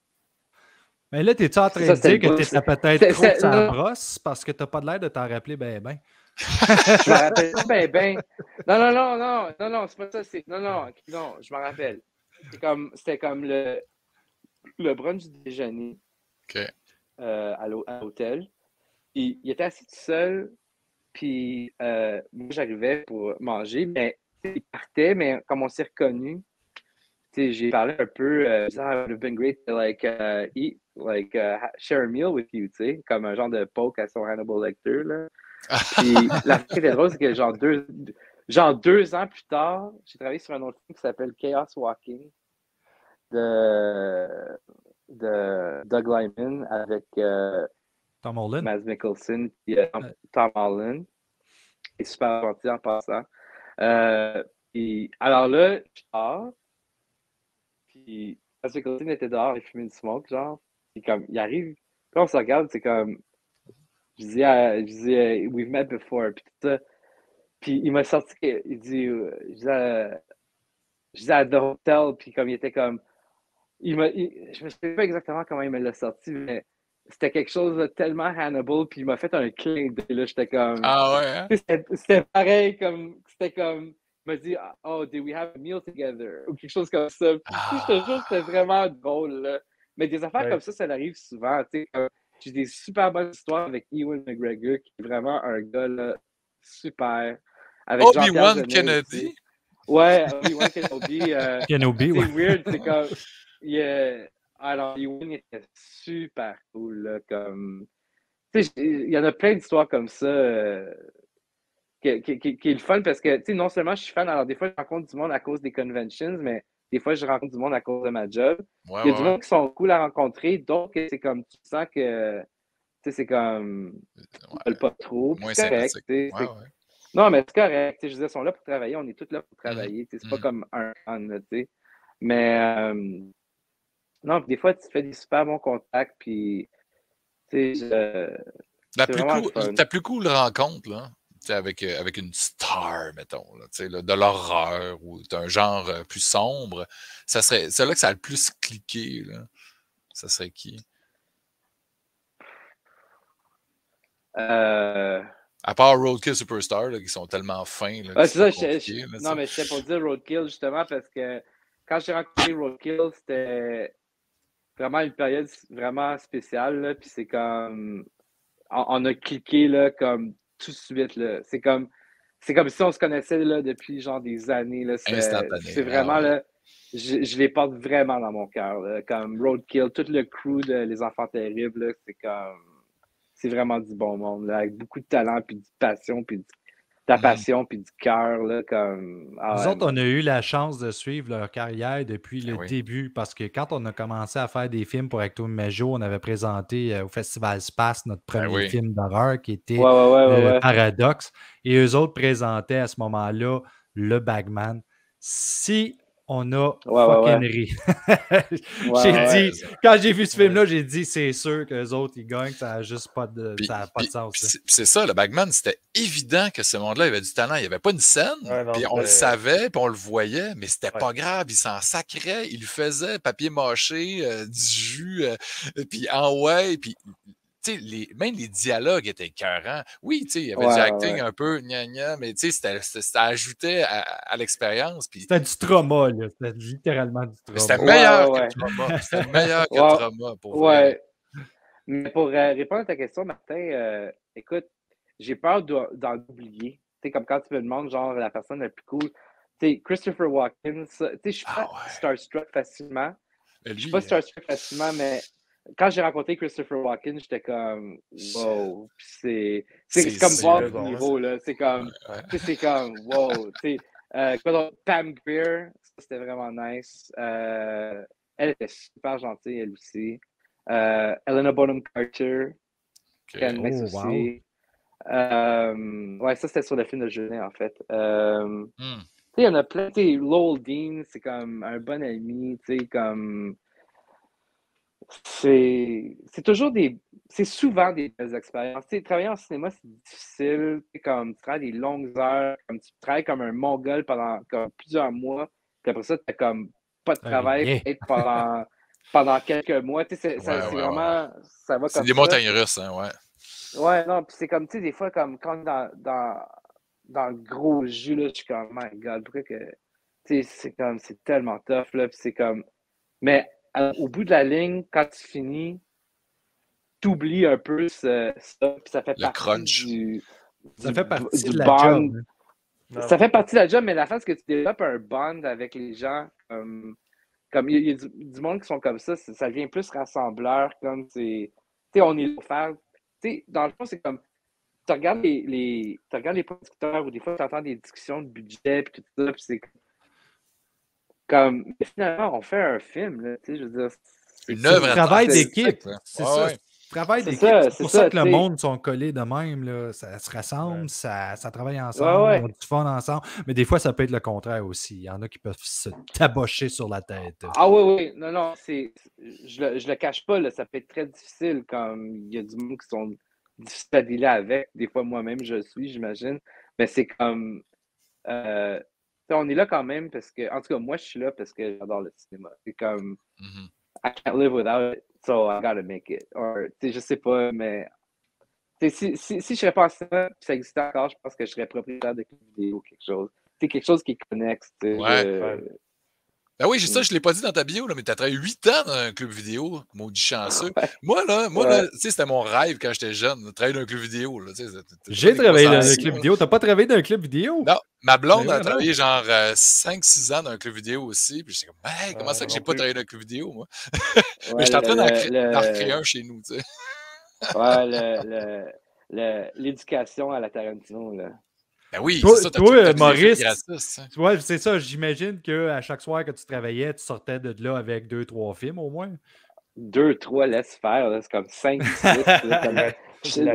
B: là, t'es-tu en train de dire que t'étais peut-être trop de sa brosse parce que t'as pas l'air de t'en rappeler ben.
F: Je me rappelle pas ben. Non, c'est pas ça. Non, je me rappelle. C'était comme le brunch du déjeuner à l'hôtel. Puis il était assis tout seul. Puis moi, j'arrivais pour manger, mais il partait, mais comme on s'est reconnus, j'ai parlé un peu, it would have been great to eat, share a meal with you, comme un genre de poke à son Hannibal Lecter, là. Puis la chose qui était drôle, c'est que genre 2 ans plus tard, j'ai travaillé sur un autre film qui s'appelle Chaos Walking de Doug Liman avec
B: Tom Holland.
F: Mads Mikkelsen et Tom Holland. Il est super gentil en passant. Puis, alors là, je pars. Puis Mads Mikkelsen était dehors, il fumait une smoke, genre. Puis comme, il arrive. Puis on se regarde, c'est comme... Je disais, we've met before, puis tout ça. Puis il m'a sorti, il dit, je disais à The Hotel, puis comme il était comme, je me souviens pas exactement comment il me l'a sorti, mais c'était quelque chose de tellement Hannibal, puis il m'a fait un clin d'œil, là, j'étais comme,
D: ah ouais, hein?
F: C'était pareil, il m'a dit, oh, did we have a meal together? Ou quelque chose comme ça. Puis, je te jure, c'était vraiment drôle, là. Mais des affaires comme ça arrive souvent, tu sais. J'ai des super bonnes histoires avec Ewan McGregor, qui est vraiment un gars là, super. Avec
D: Obi-Wan Kennedy?
F: Aussi. Ouais, Obi-Wan Kenobi.
B: Kenobi,
F: c'est weird, c'est comme... alors, Ewan était super cool, là, comme... Tu sais, il y en a plein d'histoires comme ça qui est le fun parce que, tu sais, non seulement je suis fan, alors des fois, je rencontre du monde à cause des conventions, mais des fois, je rencontre du monde à cause de ma job. Il y a du monde qui sont cool à rencontrer, donc c'est comme, tu sens que, tu sais, c'est comme, ils veulent pas trop,
D: moins
F: c'est correct, tu sais. Non, mais c'est correct, tu sais, je veux dire, ils sont là pour travailler, on est tous là pour travailler, tu sais, c'est pas comme un fan, tu sais. Mais, non, des fois, tu fais des super bons contacts, puis, tu sais,
D: ta plus cool rencontre, là, avec une star, mettons, là, de l'horreur ou d'un genre plus sombre, c'est là que ça a le plus cliqué, là. Ça serait qui? À part Roadkill Superstar, là, qui sont tellement fins. Là,
F: c'est ça, non, mais j'étais pour dire Roadkill, justement, parce que quand j'ai rencontré Roadkill, c'était vraiment une période vraiment spéciale, là, puis c'est comme... On a cliqué, là, comme tout de suite, là. C'est comme si on se connaissait, là, depuis, genre, des années, là. C'est vraiment, là... Je les porte vraiment dans mon cœur, là. Comme Roadkill, tout le crew de Les Enfants Terribles, là, c'est comme... C'est vraiment du bon monde, là, avec beaucoup de talent, puis de passion, puis ta passion puis du cœur, là, comme...
B: Nous autres, on a eu la chance de suivre leur carrière depuis le début, parce que quand on a commencé à faire des films pour Acto Majo, on avait présenté au Festival Space notre premier film d'horreur qui était Paradox, et eux autres présentaient à ce moment-là le Bagman. Si on a fucking ri. Quand j'ai vu ce film-là, j'ai dit, c'est sûr qu'eux autres, ils gagnent, ça n'a juste pas de sens.
D: C'est ça, le Bagman, c'était évident que ce monde-là avait du talent. Il n'y avait pas une scène, puis on le savait, puis on le voyait, mais c'était pas grave. Il s'en sacrait, il faisait papier mâché, du jus, puis puis... même les dialogues étaient écœurants. Oui, il y avait du acting un peu gna-gna, mais ça ajoutait à l'expérience.
B: C'était du trauma, là. C'était littéralement du trauma.
D: C'était meilleur que le trauma. C'était meilleur que le trauma, pour vrai.
F: Mais pour répondre à ta question, Martin, écoute, j'ai peur d'en oublier. Comme quand tu me demandes, genre, la personne la plus cool. Christopher Walken, je suis pas starstruck facilement. Je suis pas starstruck facilement, mais... Quand j'ai rencontré Christopher Walken, j'étais comme wow, c'est comme voir du niveau là, c'est comme wow, Pam Grier, c'était vraiment nice. Elle était super gentille elle aussi. Helena Bonham Carter, aussi. Ouais, ça c'était sur le film de Jeunet en fait. Il y en a plein. Lowell Dean, c'est comme un bon ami, comme. C'est souvent des belles expériences. Travailler en cinéma, c'est difficile. Comme, tu travailles des longues heures, comme tu travailles comme un mongol pendant comme plusieurs mois, puis après ça, tu n'as comme pas de travail peut-être pendant quelques mois. C'est vraiment. Ça va comme
D: c'est des montagnes russes, hein,
F: Ouais, non, puis c'est comme, tu sais, des fois, comme quand dans le gros jus, là, je suis comme, my God, pourquoi que. Tu sais, c'est tellement tough, là, puis c'est comme. Mais au bout de la ligne, quand tu finis, tu oublies un peu ça, puis ça fait partie
B: ça fait partie
F: du
B: de la
F: bond.
B: job.
F: Ça fait partie de la job, mais la face que tu développes un bond avec les gens, comme il y a du monde qui sont comme ça devient plus rassembleur, comme tu sais, on est là pour faire. Tu sais, dans le fond, c'est comme tu regardes les producteurs ou des fois tu entends des discussions de budget puis tout ça, puis c'est comme finalement on fait un film là, tu sais, je veux dire,
D: une œuvre
B: à travail d'équipe, c'est ça. Travail d'équipe, c'est pour ça que le monde sont collés de même, là. Ça se rassemble, ça travaille ensemble, on a du fun ensemble, mais des fois ça peut être le contraire aussi. Il y en a qui peuvent se tabocher sur la tête.
F: Ah oui, non, je le cache pas, là, ça peut être très difficile, comme il y a du monde qui sont difficiles à dealer avec, des fois moi-même je suis, j'imagine, mais c'est comme on est là quand même parce que, en tout cas moi je suis là parce que j'adore le cinéma, c'est comme I can't live without it, so I gotta make it. Or, je sais pas, mais si je serais pas en cinéma, puis ça existait encore, je pense que je serais propriétaire de clips vidéo ou quelque chose. C'est quelque chose qui connecte.
D: Ben oui, ça, je ne l'ai pas dit dans ta bio, là, mais tu as travaillé 8 ans dans un club vidéo, maudit chanceux. Moi, c'était mon rêve quand j'étais jeune, de travailler dans un club vidéo.
B: J'ai travaillé dans un club vidéo. Tu n'as pas travaillé dans un club vidéo?
D: Non, ma blonde a travaillé genre 5-6 ans dans un club vidéo aussi. Puis j'étais comme, hey, comment ça que j'ai pas travaillé dans un club vidéo, moi? Mais j'étais en train d'en recréer un chez nous, tu sais.
F: Ouais, l'éducation à la Tarantino, là.
D: Ben oui,
B: toi,
D: c'est ça, t'as
B: Maurice,
D: ouais,
B: c'est ça, j'imagine qu'à chaque soir que tu travaillais, tu sortais de là avec 2-3 films au moins.
F: 2-3, laisse faire, là, c'est comme 5-6.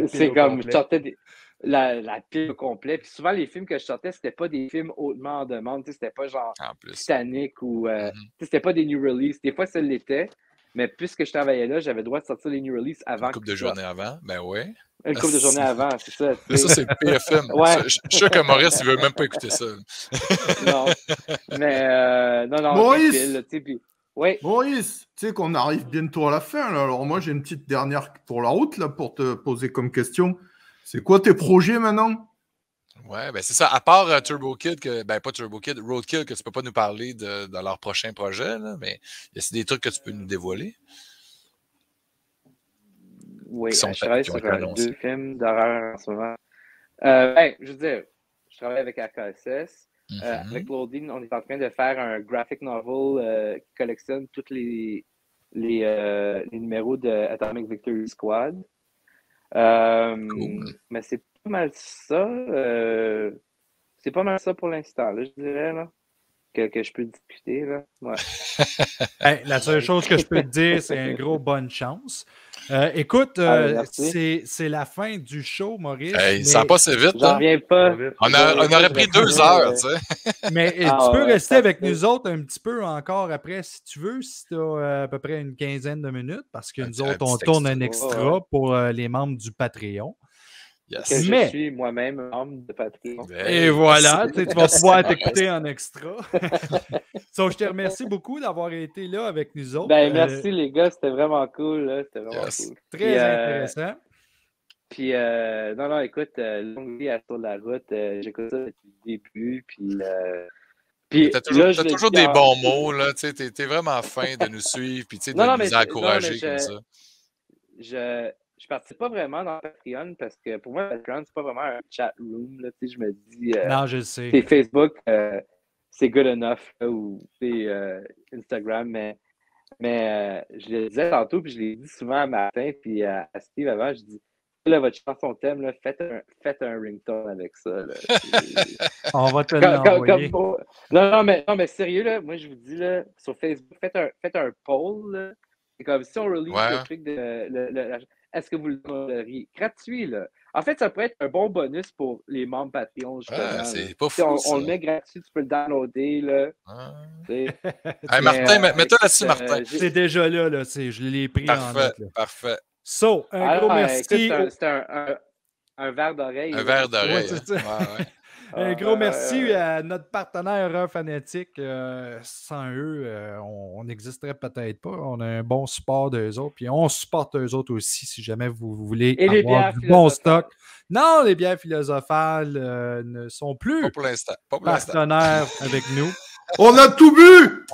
F: C'est comme, je sortais la pile au complet. Puis souvent, les films que je sortais, c'était pas des films hautement en demande. C'était pas genre Titanic ou. C'était pas des new releases. Des fois, ça l'était. Mais puisque je travaillais là, j'avais le droit de sortir les new releases avant.
D: Une couple de journées avant, ben ouais.
F: Une couple de journées avant, c'est ça.
D: Mais ça, c'est le PFM.
F: Ouais.
D: Je suis sûr que Maurice, il veut même pas écouter ça.
F: Non. Mais non.
C: Maurice!
F: Oui.
C: Maurice, tu sais qu'on arrive bientôt à la fin. Là. Alors moi, j'ai une petite dernière pour la route là, pour te poser comme question. C'est quoi tes projets maintenant?
D: Ouais, ben c'est ça. À part Turbo Kid, pas Turbo Kid, Roadkill, que tu peux pas nous parler de leur prochain projet, là, mais c'est des trucs que tu peux nous dévoiler.
F: Oui, je travaille sur 2 films d'horreur en ce moment. Je veux dire, je travaille avec AKSS. Avec Loading, on est en train de faire un graphic novel qui collectionne tous les numéros de Atomic Victory Squad.
D: Cool.
F: Mais c'est pas mal ça. C'est pas mal ça pour l'instant, là, je dirais, là, que je peux discuter. Là. Ouais.
B: Hey, la seule chose que je peux te dire, c'est un gros bonne chance. Écoute, c'est la fin du show, Maurice.
D: Hey, ça passe vite.
F: J'en reviens pas.
D: On aurait pris 2 heures, tu sais.
B: Mais tu peux rester avec nous autres un petit peu encore après, si tu veux, si tu as à peu près une quinzaine de minutes, parce que nous autres, on tourne un extra pour les membres du Patreon.
F: Yes. Je suis moi-même membre de Patreon.
B: Et voilà, tu vas pouvoir t'écouter en extra. So, je te remercie beaucoup d'avoir été là avec nous autres.
F: Merci les gars, c'était vraiment cool. C'était vraiment cool.
B: Très intéressant.
F: Puis, non, écoute, longue vie à Sur la route, j'écoute ça depuis le début. Puis
D: t'as toujours des bons mots, là. Tu sais, t'es vraiment fin de nous suivre, puis de nous encourager comme ça.
F: Je participe pas vraiment dans Patreon parce que pour moi, Patreon, c'est pas vraiment un chat room. Là, je me dis.
B: Non, je sais.
F: C'est Facebook, c'est good enough, là, ou c'est Instagram, mais je le disais tantôt, puis je l'ai dit souvent à Martin, puis à Steve avant, je dis là, votre chanson thème, là, faites un ringtone avec ça. Là,
B: on va te l'envoyer.
F: Non, mais sérieux, là, moi, je vous dis, là, sur Facebook, faites un poll. Là. C'est comme si on release le truc de est-ce que vous le donneriez gratuit, là? En fait, ça pourrait être un bon bonus pour les membres Patreon, justement.
D: C'est pas fou,
F: on le met gratuit, tu peux le downloader, là.
D: Hey, Martin, mets-toi là-dessus, Martin.
B: C'est déjà là, je l'ai pris en note.
D: Parfait.
B: So, un gros merci.
F: C'est un verre d'oreille.
D: Un verre d'oreille.
B: Un gros merci à notre partenaire Horreur Fanatique. Sans eux, on n'existerait peut-être pas. On a un bon support d'eux autres. Puis on supporte eux autres aussi si jamais vous voulez avoir du bon stock. Non, les bières philosophales ne sont plus
D: pas pour l'instant.
B: Partenaires avec nous.
C: On a tout bu!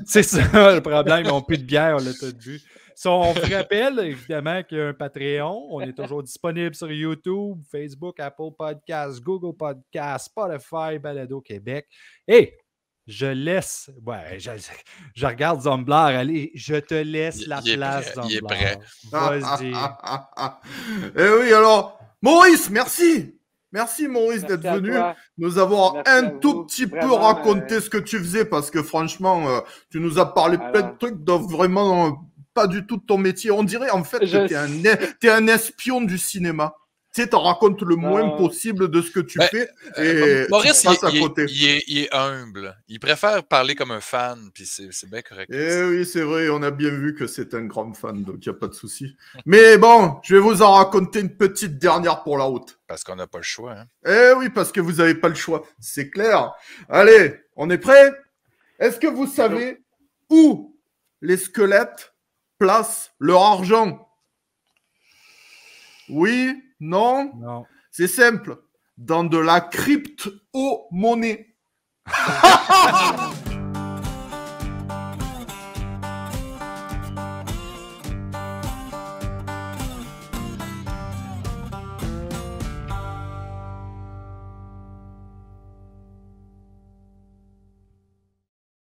B: C'est ça le problème. Ils n'ont plus de bière, on l'a tout bu. On vous rappelle évidemment qu'il y a un Patreon. On est toujours disponible sur YouTube, Facebook, Apple Podcasts, Google Podcasts, Spotify, Balado Québec. Et je laisse. Ouais, je regarde Zomblar. Allez, je te laisse la place, Zomblar.
D: Il est prêt.
B: Vas-y.
C: Eh oui, alors, Maurice, merci. Merci Maurice d'être venu nous avoir tout petit peu raconté ce que tu faisais parce que franchement, tu nous as parlé plein de trucs vraiment pas du tout de ton métier. On dirait en fait que t'es un espion du cinéma. Tu sais, t'en racontes le moins possible de ce que tu fais. Et
D: Maurice, il est humble. Il préfère parler comme un fan, puis c'est bien correct.
C: Eh oui, c'est vrai, on a bien vu que c'est un grand fan, donc il n'y a pas de souci. Mais bon, je vais vous en raconter une petite dernière pour la route.
D: Parce qu'on n'a pas le choix. Hein?
C: Eh oui, parce que vous n'avez pas le choix, c'est clair. Allez, on est prêts? Est-ce que vous savez où les squelettes placent leur argent? Oui? Non?
B: Non.
C: C'est simple. Dans de la crypto-monnaie.